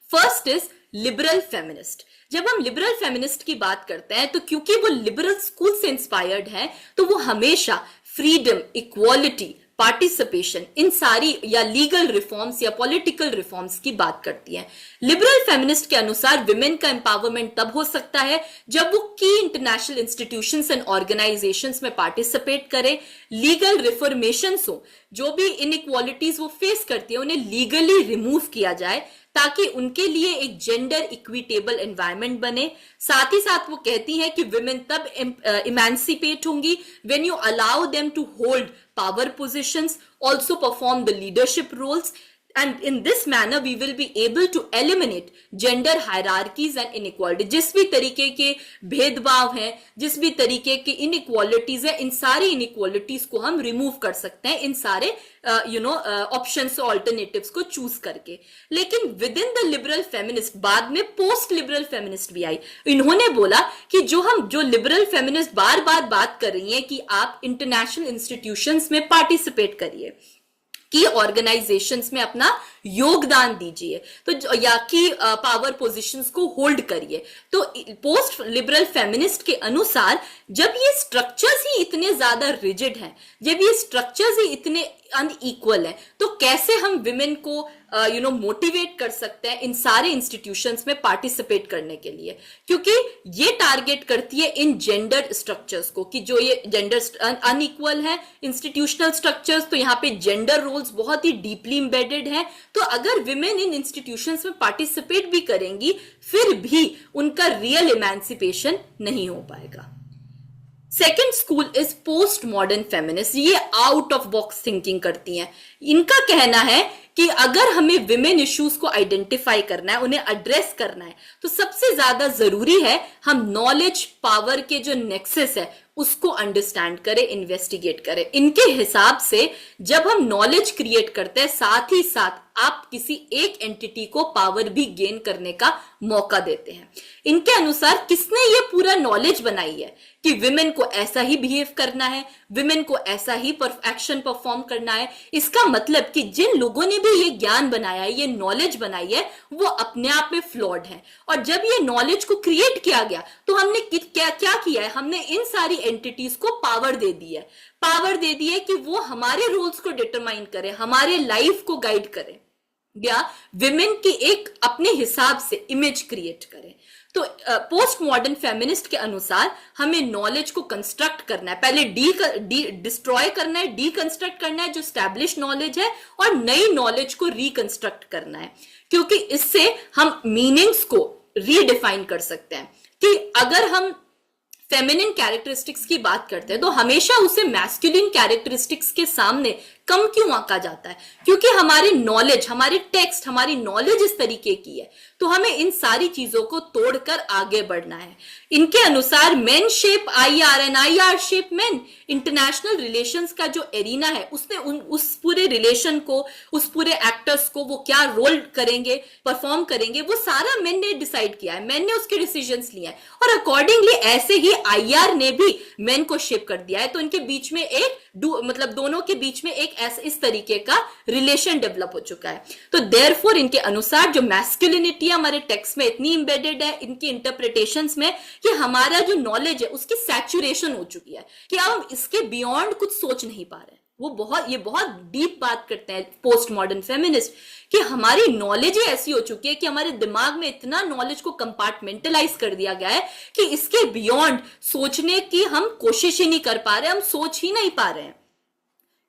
First is liberal feminist. जब हम लिबरल फेमिनिस्ट की बात करते हैं तो क्योंकि वो लिबरल स्कूल से इंस्पायर्ड है, तो वो हमेशा फ्रीडम, इक्वालिटी, पार्टिसिपेशन, इन सारी या लीगल रिफॉर्म्स या पॉलिटिकल रिफॉर्म्स की बात करती है। लिबरल फेमिनिस्ट के अनुसार विमेन का एम्पावरमेंट तब हो सकता है जब वो की इंटरनेशनल इंस्टीट्यूशंस एंड ऑर्गेनाइजेशंस में पार्टिसिपेट करें, लीगल रिफॉर्मेशंस हो, जो भी इनइक्वालिटीज वो फेस करती है उन्हें लीगली रिमूव किया जाए, ताकि उनके लिए एक जेंडर इक्विटेबल एनवायरनमेंट बने। साथ ही साथ वो कहती हैं कि विमेन तब इमेंसिपेट होंगी when you allow them to hold power positions, also perform the leadership roles, and in this manner we will be able to eliminate gender hierarchies and inequality। जिस भी तरीके के भेदभाव हैं, जिस भी तरीके की inequalities है, इन सारी inequalities को हम रिमूव कर सकते हैं इन सारे ऑप्शंस, ऑल्टरनेटिव्स को चूज करके। लेकिन with in the liberal feminist बाद में पोस्ट लिबरल फेमिनिस्ट भी आई। इन्होंने बोला कि जो लिबरल फेमिनिस्ट बार बार बात कर रही है कि आप इंटरनेशनल इंस्टीट्यूशंस में पार्टिसिपेट करिए, की ऑर्गेनाइजेशंस में अपना योगदान दीजिए, तो या की पावर पोजीशंस को होल्ड करिए। तो पोस्ट लिबरल फेमिनिस्ट के अनुसार जब ये स्ट्रक्चर्स ही इतने ज्यादा रिजिड हैं, जब ये स्ट्रक्चर्स ही इतने अनइक्वल हैं, तो कैसे हम विमेन को मोटिवेट कर सकते हैं इन सारे इंस्टीट्यूशंस में पार्टिसिपेट करने के लिए, क्योंकि ये टारगेट करती है इन जेंडर स्ट्रक्चर्स को, कि जो ये जेंडर अनइक्वल है इंस्टीट्यूशनल स्ट्रक्चर्स, तो यहाँ पे जेंडर रोल्स बहुत ही डीपली एम्बेडेड हैं। तो अगर विमेन इन इंस्टीट्यूशंस में पार्टिसिपेट भी करेंगी, फिर भी उनका रियल इमेंसिपेशन नहीं हो पाएगा। Second school is post modern feminist. ये आउट ऑफ बॉक्स थिंकिंग करती हैं। इनका कहना है कि अगर हमें विमेन इश्यूज को आइडेंटिफाई करना है, उन्हें एड्रेस करना है, तो सबसे ज्यादा जरूरी है हम नॉलेज पावर के जो नेक्सस है उसको अंडरस्टैंड करें, इन्वेस्टिगेट करें। इनके हिसाब से जब हम नॉलेज क्रिएट करते हैं, साथ ही साथ आप किसी एक एंटिटी को पावर भी गेन करने का मौका देते हैं। इनके अनुसार किसने ये पूरा नॉलेज बनाई है कि विमेन को ऐसा ही बिहेव करना है, विमेन को ऐसा ही एक्शन परफॉर्म करना है, इसका मतलब कि जिन लोगों ने भी ये ज्ञान बनाया है, ये नॉलेज बनाई है, वो अपने आप में फ्लॉड है। और जब ये नॉलेज को क्रिएट किया गया तो हमने क्या क्या किया है, हमने इन सारी एंटिटीज को पावर दे दी है, पावर दे दी है कि वो हमारे रूल्स को डिटरमाइन करें, हमारे लाइफ को गाइड करें, या विमेन की एक अपने हिसाब से इमेज क्रिएट करें। तो पोस्ट मॉडर्न फेमिनिस्ट के अनुसार हमें नॉलेज को कंस्ट्रक्ट करना है, पहले डिस्ट्रॉय करना है, डीकंस्ट्रक्ट करना है जो स्टैब्लिश नॉलेज है, और नई नॉलेज को रिकंस्ट्रक्ट करना है, क्योंकि इससे हम मीनिंग्स को रीडिफाइन कर सकते हैं। कि अगर हम फेमिनिन कैरेक्टरिस्टिक्स की बात करते हैं तो हमेशा उसे मैस्कुलिन कैरेक्टरिस्टिक्स के सामने कम क्यों आंका जाता है? क्योंकि हमारी नॉलेज, हमारे टेक्स्ट, हमारी नॉलेज इस तरीके की है, तो हमें इन सारी चीजों को तोड़कर आगे बढ़ना है। इनके अनुसार main shape IR and IR shape main. International relations का जो एरिना है उसने उस पूरे रिलेशन को, उस पूरे एक्टर्स को वो क्या रोल करेंगे, परफॉर्म करेंगे, वो सारा मेन ने डिसाइड किया है, मेन ने उसके डिसीजंस लिए हैं, और अकॉर्डिंगली ऐसे ही आईआर ने भी मेन को शेप कर दिया है। तो इनके बीच में एक मतलब दोनों के बीच में एक ऐसे इस तरीके का रिलेशन डेवलप हो चुका है। तो देयरफॉर इनके अनुसार जो मैस्कुलिनिटी हमारे टेक्स्ट में इतनी इंबेडेड है, इनकी इंटरप्रिटेशंस में, कि हमारा जो नॉलेज है उसकी सैचुरेशन हो चुकी है कि अब हम इसके बियॉन्ड कुछ सोच नहीं पा रहे हैं। ये बहुत डीप बात करते हैं पोस्ट मॉडर्न फेमिनिस्ट कि हमारी नॉलेज ही ऐसी हो चुकी है कि हमारे दिमाग में इतना नॉलेज को कंपार्टमेंटलाइज कर दिया गया है कि इसके बियॉन्ड सोचने की हम कोशिश ही नहीं कर पा रहे, हम सोच ही नहीं पा रहे हैं।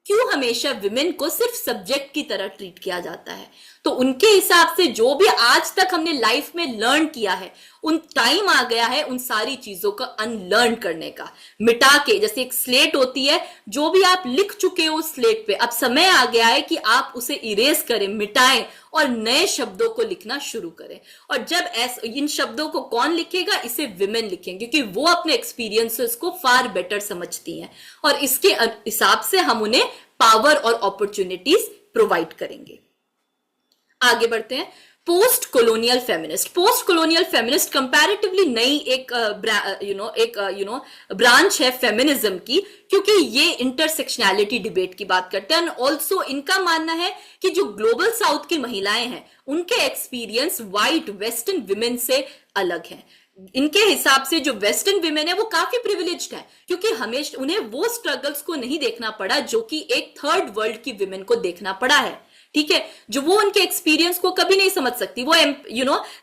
क्यों हमेशा विमेन को सिर्फ सब्जेक्ट की तरह ट्रीट किया जाता है? तो उनके हिसाब से जो भी आज तक हमने लाइफ में लर्न किया है, उन टाइम आ गया है उन सारी चीजों को अनलर्न करने का, मिटा के। जैसे एक स्लेट होती है, जो भी आप लिख चुके हो उस स्लेट पे, अब समय आ गया है कि आप उसे इरेज करें, मिटाएं और नए शब्दों को लिखना शुरू करें। और जब इन शब्दों को कौन लिखेगा? इसे विमेन लिखेंगे, क्योंकि वो अपने एक्सपीरियंसेस को फार बेटर समझती हैं, और इसके हिसाब से हम उन्हें पावर और अपॉर्चुनिटीज प्रोवाइड करेंगे। आगे बढ़ते हैं। पोस्ट कॉलोनियल फेमिनिस्ट कंपैरेटिवली नई एक ब्रांच है फेमिनिज्म की, क्योंकि ये इंटरसेक्शनैलिटी डिबेट की बात करते हैं। ऑल्सो इनका मानना है कि जो ग्लोबल साउथ की महिलाएं हैं उनके एक्सपीरियंस व्हाइट वेस्टर्न विमेन से अलग है। इनके हिसाब से जो वेस्टर्न विमेन है वो काफी प्रिविलेज्ड है, क्योंकि हमेशा उन्हें वो स्ट्रगल्स को नहीं देखना पड़ा जो कि एक थर्ड वर्ल्ड की विमेन को देखना पड़ा है। ठीक है, जो वो उनके एक्सपीरियंस को कभी नहीं समझ सकती। वो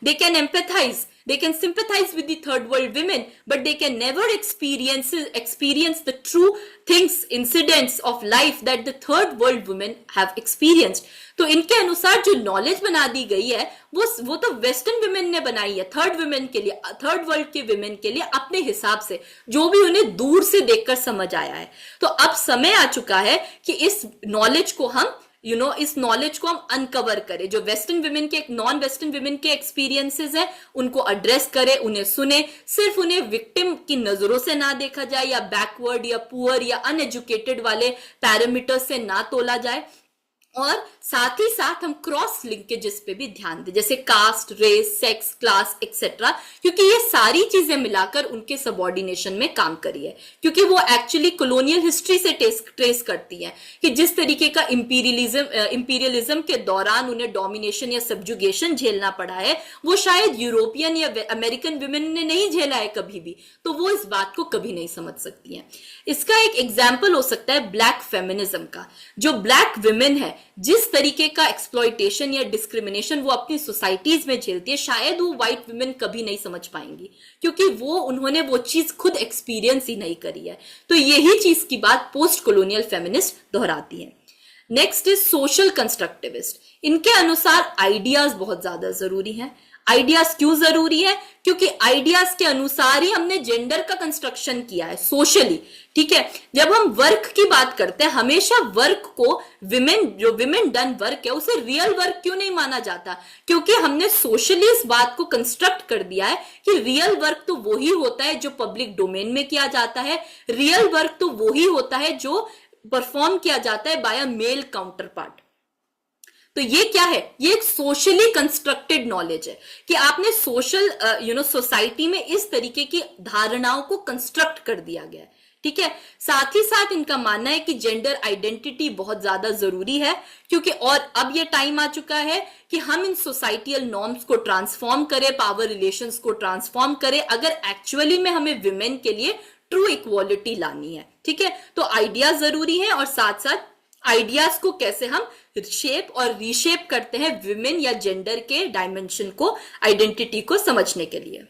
they can empathise, they can sympathize with the third world women, but they can never experience the true things, incidents of life that the third world women have experienced. तो इनके अनुसार जो नॉलेज बना दी गई है वो तो वेस्टर्न विमेन ने बनाई है थर्ड वर्ल्ड के विमेन के लिए, अपने हिसाब से, जो भी उन्हें दूर से देखकर समझ आया है। तो अब समय आ चुका है कि इस नॉलेज को हम इस नॉलेज को हम अनकवर करें। जो वेस्टर्न विमेन के, नॉन वेस्टर्न विमेन के एक्सपीरियंसेस है उनको एड्रेस करें, उन्हें सुने, सिर्फ उन्हें विक्टिम की नजरों से ना देखा जाए, या बैकवर्ड या पुअर या अनएजुकेटेड वाले पैरामीटर से ना तोला जाए, और साथ ही साथ हम क्रॉस लिंकेजेस पे भी ध्यान दें, जैसे caste, race, sex, class etcetera, क्योंकि ये सारी चीजें मिलाकर उनके सबऑर्डिनेशन में काम करी है। क्योंकि वो एक्चुअली कॉलोनियल हिस्ट्री से ट्रेस करती है कि जिस तरीके का इंपीरियलिज्म के दौरान उन्हें डोमिनेशन या सब्जुगेशन झेलना पड़ा है, वो शायद यूरोपियन या अमेरिकन विमेन ने नहीं झेला है कभी भी, तो वो इस बात को कभी नहीं समझ सकती है। इसका एक एग्जाम्पल हो सकता है ब्लैक फेमिनिज्म का। जो ब्लैक विमेन है, जिस तरीके का एक्सप्लॉइटेशन या डिस्क्रिमिनेशन वो अपनी सोसाइटीज में झेलती है, शायद वो व्हाइट विमेन कभी नहीं समझ पाएंगी, क्योंकि उन्होंने वो चीज खुद एक्सपीरियंस ही नहीं करी है। तो यही चीज की बात पोस्ट कॉलोनियल फेमिनिस्ट दोहराती है। Next is social constructivist. इनके अनुसार आइडियाज बहुत ज्यादा जरूरी हैं। आइडियाज क्यों जरूरी है? क्योंकि आइडियाज के अनुसार ही हमने जेंडर का कंस्ट्रक्शन किया है सोशली, ठीक है। जब हम वर्क की बात करते हैं, हमेशा वर्क को जो विमेन डन वर्क है उसे रियल वर्क क्यों नहीं माना जाता? क्योंकि हमने सोशली इस बात को कंस्ट्रक्ट कर दिया है कि रियल वर्क तो वही होता है जो पब्लिक डोमेन में किया जाता है, रियल वर्क तो वही होता है जो परफॉर्म किया जाता है बाय अ मेल काउंटर पार्ट। तो ये क्या है? ये एक सोशली कंस्ट्रक्टेड नॉलेज है कि आपने सोशल सोसाइटी में इस तरीके की धारणाओं को कंस्ट्रक्ट कर दिया गया है, ठीक है। साथ ही साथ इनका मानना है कि जेंडर आइडेंटिटी बहुत ज्यादा जरूरी है, क्योंकि और अब ये टाइम आ चुका है कि हम इन सोसाइटियल नॉर्म्स को ट्रांसफॉर्म करें, पावर रिलेशंस को ट्रांसफॉर्म करें, अगर एक्चुअली में हमें विमेन के लिए ट्रू इक्वालिटी लानी है, ठीक है। तो आइडिया जरूरी है और साथ साथ आइडियाज को कैसे हम शेप और रीशेप करते हैं विमेन या जेंडर के डायमेंशन को, आइडेंटिटी को समझने के लिए।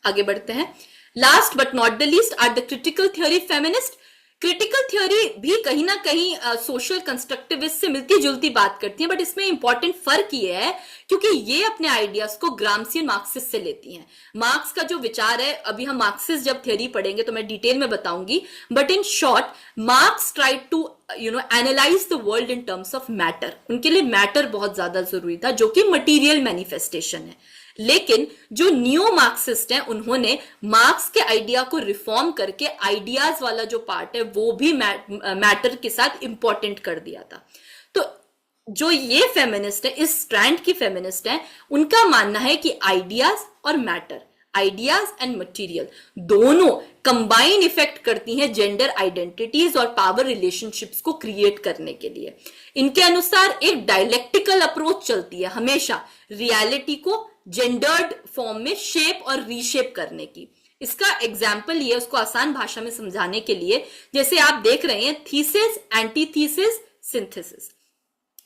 आगे बढ़ते हैं। Last but not the least are the critical theory feminist. Critical theory भी कहीं ना कहीं सोशल कंस्ट्रक्टिविस्ट से मिलती जुलती बात करती है, बट इसमें इंपॉर्टेंट फर्क ये है क्योंकि ये अपने आइडियाज को ग्राम्सी मार्क्सिस्ट से लेती हैं। मार्क्स का जो विचार है, अभी हम मार्क्सिस्ट जब थ्योरी पढ़ेंगे तो मैं डिटेल में बताऊंगी, but in short Marx tried to analyse the world in terms of matter. उनके लिए मैटर बहुत ज्यादा जरूरी था, जो कि मटीरियल मैनिफेस्टेशन है। लेकिन जो न्यू मार्क्सिस्ट हैं, उन्होंने मार्क्स के आइडिया को रिफॉर्म करके आइडियाज वाला जो पार्ट है वो भी मैटर के साथ इंपॉर्टेंट कर दिया था। तो जो ये फेमिनिस्ट है, इस स्ट्रैंड की फेमिनिस्ट है, उनका मानना है कि आइडियाज और मैटर, आइडियाज एंड मटेरियल दोनों कंबाइन इफेक्ट करती हैं जेंडर आइडेंटिटीज और पावर रिलेशनशिप्स को क्रिएट करने के लिए। इनके अनुसार एक डायलेक्टिकल अप्रोच चलती है हमेशा रियलिटी को जेंडर्ड फॉर्म में शेप और रीशेप करने की। इसका एग्जाम्पल ये, उसको आसान भाषा में समझाने के लिए, जैसे आप देख रहे हैं थीसिस, एंटीथीसिस, सिंथेसिस।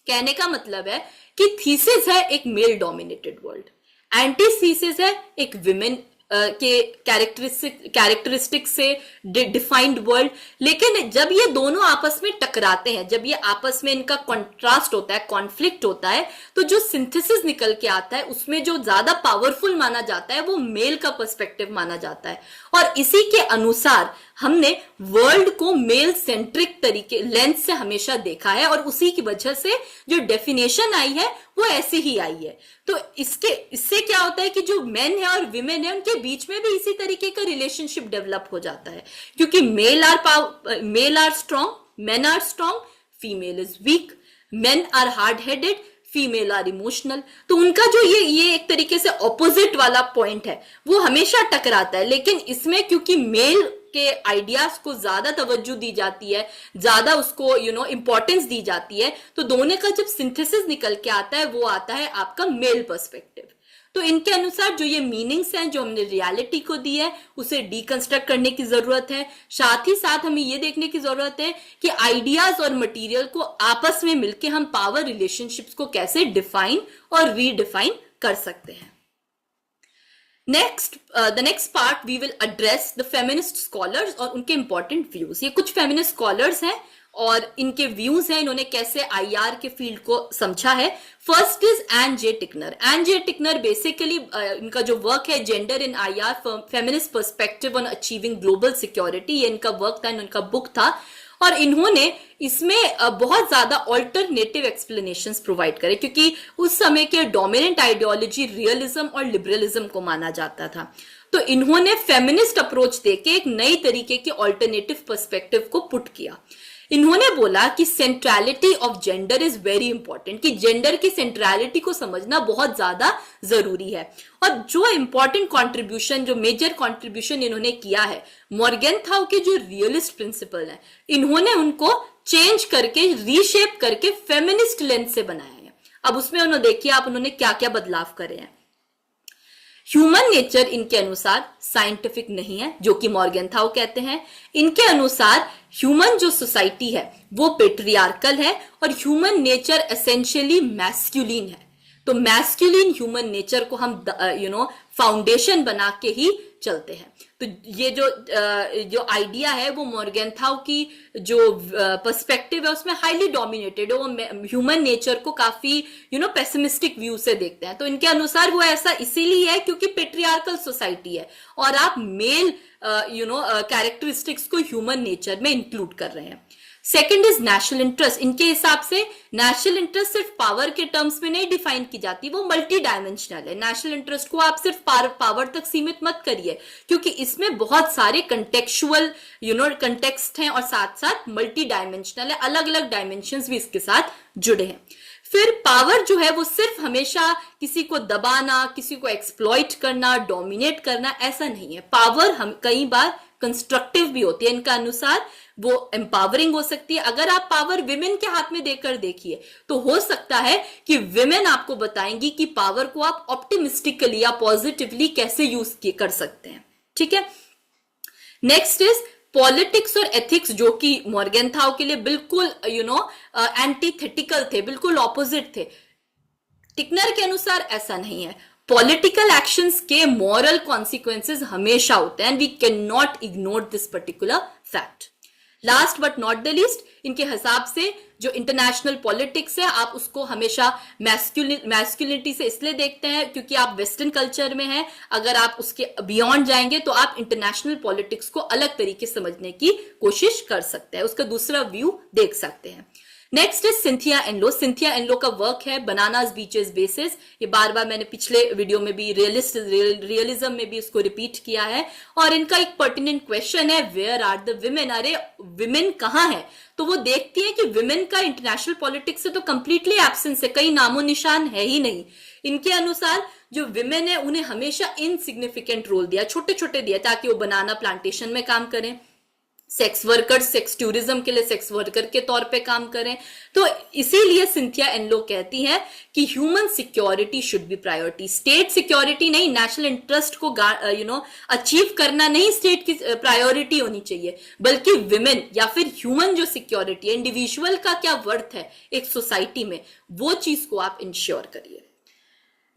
कहने का मतलब है कि थीसिस है एक मेल डोमिनेटेड वर्ल्ड, एंटीथीसिस है एक विमेन के कैरेक्टरिस्टिक से डिफाइंड वर्ल्ड। लेकिन जब ये दोनों आपस में टकराते हैं, जब ये आपस में इनका कॉन्ट्रास्ट होता है, कॉन्फ्लिक्ट होता है, तो जो सिंथेसिस निकल के आता है उसमें जो ज्यादा पावरफुल माना जाता है वो मेल का पर्सपेक्टिव माना जाता है। और इसी के अनुसार हमने वर्ल्ड को मेल सेंट्रिक तरीके लेंस से हमेशा देखा है और उसी की वजह से जो डेफिनेशन आई है वो ऐसी ही आई है। तो इससे क्या होता है कि जो मेन है और विमेन है उनके बीच में भी इसी तरीके का रिलेशनशिप डेवलप हो जाता है, क्योंकि male are strong, men are strong, female is weak, men are hard headed, female are emotional. तो उनका जो ये एक तरीके से ऑपोजिट वाला पॉइंट है वो हमेशा टकराता है। लेकिन इसमें क्योंकि मेल के आइडियाज को ज्यादा तवज्जो दी जाती है, ज्यादा उसको इंपॉर्टेंस दी जाती है, तो दोनों का जब सिंथेसिस निकल के आता है वो आता है आपका मेल पर्सपेक्टिव। तो इनके अनुसार जो ये मीनिंग्स हैं जो हमने रियलिटी को दी है उसे डीकंस्ट्रक्ट करने की जरूरत है। साथ ही साथ हमें ये देखने की जरूरत है कि आइडियाज और मटेरियल को आपस में मिलकर हम पावर रिलेशनशिप्स को कैसे डिफाइन और रीडिफाइन कर सकते हैं। The next part we will address the feminist scholars और उनके important views। ये कुछ feminist scholars हैं और इनके व्यूज हैं, इन्होंने कैसे आईआर के फील्ड को समझा है। First is Ann J Tickner. Ann J Tickner basically इनका जो वर्क है gender in IR feminist perspective on achieving global security, ये इनका वर्क था, इनका बुक था। और इन्होंने इसमें बहुत ज्यादा ऑल्टरनेटिव एक्सप्लेनेशंस प्रोवाइड करे, क्योंकि उस समय के डोमिनेंट आइडियोलॉजी रियलिज्म और लिबरलिज्म को माना जाता था। तो इन्होंने फेमिनिस्ट अप्रोच देके एक नई तरीके के ऑल्टरनेटिव पर्सपेक्टिव को पुट किया। इन्होंने बोला कि centrality of gender is very important, कि जेंडर की सेंट्रलिटी को समझना बहुत ज्यादा जरूरी है। और जो इंपॉर्टेंट कंट्रीब्यूशन, जो मेजर कंट्रीब्यूशन इन्होंने किया है, मॉर्गेनथाउ के जो रियलिस्ट प्रिंसिपल है, इन्होंने उनको चेंज करके रीशेप करके फेमिनिस्ट लेंस से बनाया है। अब उसमें उन्होंने देखिए आप उन्होंने क्या क्या बदलाव करे हैं। ह्यूमन नेचर इनके अनुसार साइंटिफिक नहीं है, जो कि मॉर्गेनथाउ कहते हैं। इनके अनुसार ह्यूमन जो सोसाइटी है वो पेट्रियार्कल है और ह्यूमन नेचर एसेंशियली मैस्कुलिन है। तो मैस्कुलिन ह्यूमन नेचर को हम फाउंडेशन बना के ही चलते हैं। तो ये जो आइडिया है वो मॉर्गेनथाउ की जो पर्सपेक्टिव है उसमें हाईली डोमिनेटेड है। वो ह्यूमन नेचर को काफी पेसिमिस्टिक व्यू से देखते हैं। तो इनके अनुसार वो ऐसा इसीलिए है क्योंकि पेट्रियार्कल सोसाइटी है और आप मेल कैरेक्टरिस्टिक्स को ह्यूमन नेचर में इंक्लूड कर रहे हैं। Second is national interest. इनके हिसाब से नेशनल इंटरेस्ट सिर्फ पावर के टर्म्स में नहीं डिफाइन की जाती, वो मल्टी डायमेंशनल है। नेशनल इंटरेस्ट को आप सिर्फ पावर तक सीमित मत करिए क्योंकि इसमें बहुत सारे कंटेक्चुअल कंटेक्स्ट हैं और साथ साथ मल्टी डायमेंशनल है, अलग अलग डायमेंशंस भी इसके साथ जुड़े हैं। फिर पावर जो है वो सिर्फ हमेशा किसी को दबाना, किसी को एक्सप्लॉइट करना, डोमिनेट करना ऐसा नहीं है। पावर हम कई बार कंस्ट्रक्टिव भी होती है। इनका अनुसार वो एम्पावरिंग हो सकती है। अगर आप पावर विमेन के हाथ में देकर देखिए तो हो सकता है कि विमेन आपको बताएंगी कि पावर को आप ऑप्टिमिस्टिकली या पॉजिटिवली कैसे यूज कर सकते हैं। ठीक है, नेक्स्ट इज पॉलिटिक्स और एथिक्स, जो कि मॉर्गेनथाउ के लिए बिल्कुल एंटीथेटिकल थे, बिल्कुल ऑपोजिट थे। टिकनर के अनुसार ऐसा नहीं है। पॉलिटिकल एक्शंस के मॉरल कॉन्सिक्वेंसेस हमेशा होते हैं and we can not ignore this particular fact. Last but not the least, इनके हिसाब से जो इंटरनेशनल पॉलिटिक्स है आप उसको हमेशा मैस्कुलिनिटी से इसलिए देखते हैं क्योंकि आप वेस्टर्न कल्चर में हैं। अगर आप उसके बियॉन्ड जाएंगे तो आप इंटरनेशनल पॉलिटिक्स को अलग तरीके से समझने की कोशिश कर सकते हैं, उसका दूसरा व्यू देख सकते हैं। Next is Cynthia and low. Cynthia and low का वर्क है बनानास बीचेस बेसिस। ये बार बार मैंने पिछले वीडियो में भी रियलिज्म में भी इसको रिपीट किया है। और इनका एक पर्टिनेंट क्वेश्चन है, वेयर आर द विमेन? अरे विमेन कहाँ है? तो वो देखती है कि विमेन का इंटरनेशनल पॉलिटिक्स से तो कंप्लीटली एब्सेंस है, कहीं नामो निशान है ही नहीं। इनके अनुसार जो विमेन है उन्हें हमेशा इनसिग्निफिकेंट रोल दिया, छोटे छोटे दिया, ताकि वो बनाना प्लांटेशन में काम करें, सेक्स वर्कर, सेक्स टूरिज्म के लिए सेक्स वर्कर के तौर पे काम करें। तो इसीलिए सिंथिया एनलो कहती है कि human security should be priority. State security नहीं, नेशनल इंटरेस्ट को अचीव करना नहीं स्टेट की प्रायोरिटी होनी चाहिए, बल्कि विमेन या फिर ह्यूमन जो सिक्योरिटी है, इंडिविजुअल का क्या वर्थ है एक सोसाइटी में, वो चीज को आप इंश्योर करिए।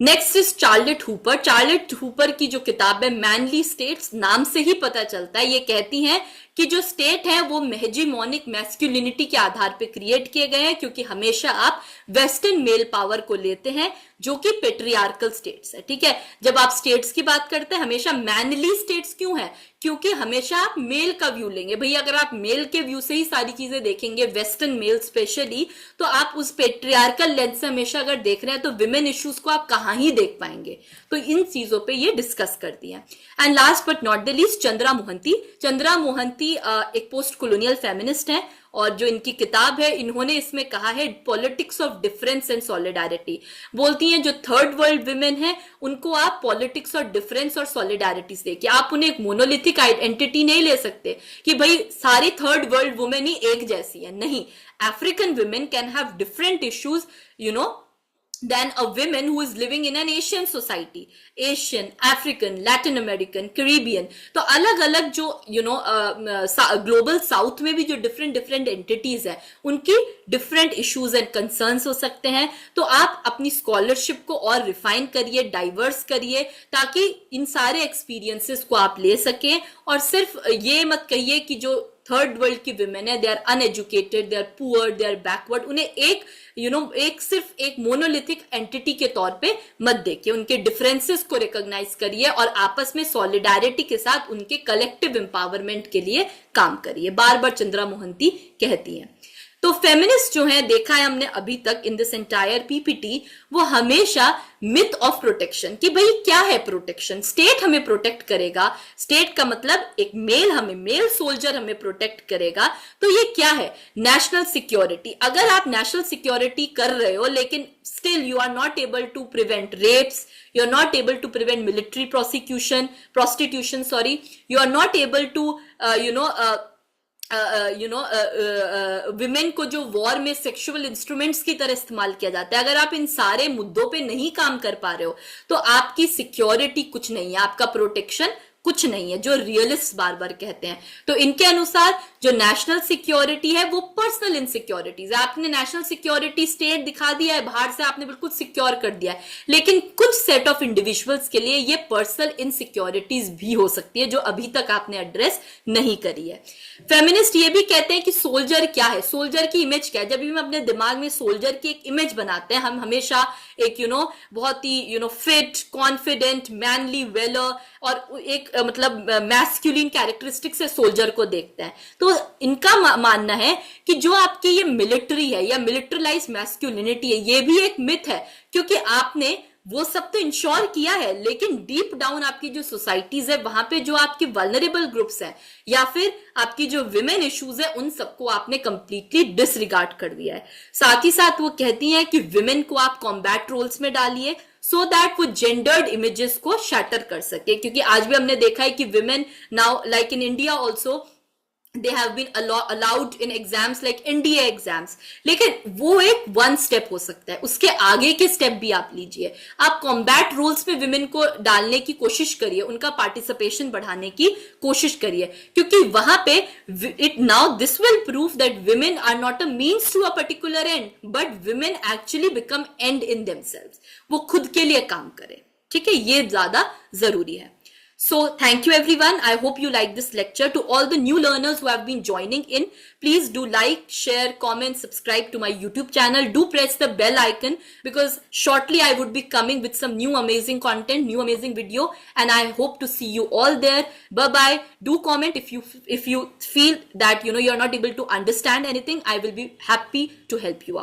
Next is Charlotte Hooper. Charlotte Hooper की जो किताब है मैनली स्टेट्स, नाम से ही पता चलता है, ये कहती हैं कि जो स्टेट है वो हेजीमोनिक मैस्कुलिनिटी के आधार पे क्रिएट किए गए हैं, क्योंकि हमेशा आप वेस्टर्न मेल पावर को लेते हैं जो कि पेट्रियार्कल स्टेट्स है। ठीक है, जब आप स्टेट्स की बात करते हैं हमेशा मैनली स्टेट्स क्यों है? क्योंकि हमेशा आप मेल का व्यू लेंगे। भैया अगर आप मेल के व्यू से ही सारी चीजें देखेंगे, वेस्टर्न मेल स्पेशली, तो आप उस पेट्रियार्कल लेंस से हमेशा अगर देख रहे हैं तो विमेन इश्यूज को आप कहां ही देख पाएंगे। तो इन चीजों पे ये डिस्कस करती हैं। And last but not the least, Chandra Mohanty. Chandra Mohanty एक पोस्ट कोलोनियल फेमिनिस्ट है और जो इनकी किताब है इन्होंने इसमें कहा है politics of difference and solidarity. बोलती हैं जो थर्ड वर्ल्ड विमेन है उनको आप पॉलिटिक्स और डिफरेंस और सॉलिडारिटी से देखिए। आप उन्हें एक मोनोलिथिक आइडेंटिटी नहीं ले सकते कि भाई सारी थर्ड वर्ल्ड वुमेन ही एक जैसी है, नहीं। African women can have different issues than a woman who is living in an Asian society, Asian, African, Latin American, Caribbean। तो अलग अलग जो ग्लोबल साउथ में भी जो डिफरेंट एंटिटीज है उनकी डिफरेंट इश्यूज एंड कंसर्न्स हो सकते हैं। तो आप अपनी स्कॉलरशिप को और रिफाइन करिए, डाइवर्स करिए, ताकि इन सारे एक्सपीरियंसेस को आप ले सकें और सिर्फ ये मत कहिए कि जो थर्ड वर्ल्ड की विमेन है they are uneducated, they are poor, they are backward. उन्हें एक सिर्फ एक मोनोलिथिक एंटिटी के तौर पे मत देखिए, उनके डिफरेंसेस को रिकॉग्नाइज करिए और आपस में सॉलिडारिटी के साथ उनके कलेक्टिव एम्पावरमेंट के लिए काम करिए, बार बार चंद्रा मोहंती कहती हैं। तो फेमिनिस्ट जो है देखा है हमने अभी तक इन दिस एंटायर पीपीटी, वो हमेशा मिथ ऑफ प्रोटेक्शन कि भाई क्या है प्रोटेक्शन, स्टेट हमें प्रोटेक्ट करेगा, स्टेट का मतलब एक मेल सोल्जर हमें प्रोटेक्ट करेगा। तो ये क्या है? National security. अगर आप नेशनल सिक्योरिटी कर रहे हो लेकिन still you are not able to prevent rapes, you are not able to prevent military prostitution, you are not able to women को जो वॉर में सेक्सुअल इंस्ट्रूमेंट्स की तरह इस्तेमाल किया जाता है, अगर आप इन सारे मुद्दों पे नहीं काम कर पा रहे हो तो आपकी सिक्योरिटी कुछ नहीं है, आपका प्रोटेक्शन कुछ नहीं है, जो रियलिस्ट बार बार कहते हैं। तो इनके अनुसार जो नेशनल सिक्योरिटी है वो पर्सनल इनसिक्योरिटीज है। आपने नेशनल सिक्योरिटी स्टेट दिखा दिया है, बाहर से आपने बिल्कुल सिक्योर कर दिया है, लेकिन कुछ सेट ऑफ इंडिविजुअल्स के लिए ये पर्सनल इनसिक्योरिटीज भी हो सकती है जो अभी तक आपने एड्रेस नहीं करी है। फेमिनिस्ट ये भी कहते हैं कि सोल्जर क्या है, सोल्जर की इमेज क्या है। जब भी हम अपने दिमाग में सोल्जर की एक इमेज बनाते हैं, हम हमेशा एक बहुत ही फिट, कॉन्फिडेंट, मैनली, वेलर और एक मतलब मैस्कुलिन कैरेक्टरिस्टिक से सोल्जर को देखते हैं। तो इनका मानना है कि जो आपकी ये मिलिट्री है या मिलिट्रलाइज मैस्कुलिनिटी है, ये भी एक मिथ है, क्योंकि आपने वो सब तो इंश्योर किया है, लेकिन डीप डाउन आपकी जो सोसाइटीज है वहां पे जो आपकी वल्नरेबल ग्रुप्स हैं या फिर आपकी जो विमेन इश्यूज है, उन सबको आपने कंप्लीटली डिसरिगार्ड कर दिया है। साथ ही साथ वो कहती हैं कि विमेन को आप कॉम्बैट रोल्स में डालिए सो दैट वो जेंडर्ड इमेजेस को शैटर कर सके, क्योंकि आज भी हमने देखा है कि women now like in India also they have been allowed in exams like NDA exams, लेकिन वो एक वन स्टेप हो सकता है, उसके आगे के स्टेप भी आप लीजिए। आप कॉम्बैट रोल्स में विमेन को डालने की कोशिश करिए, उनका पार्टिसिपेशन बढ़ाने की कोशिश करिए, क्योंकि वहां पे it now this will prove that women are not a means to a particular end, but women actually become end in themselves, वो खुद के लिए काम करे। ठीक है, ये ज्यादा जरूरी है। So thank you everyone. I hope you like this lecture. To all the new learners who have been joining in, please do like, share, comment, subscribe to my YouTube channel. Do press the bell icon because shortly I would be coming with some new amazing content, new amazing video, and I hope to see you all there. Bye bye. Do comment if you feel that you're not able to understand anything. I will be happy to help you out.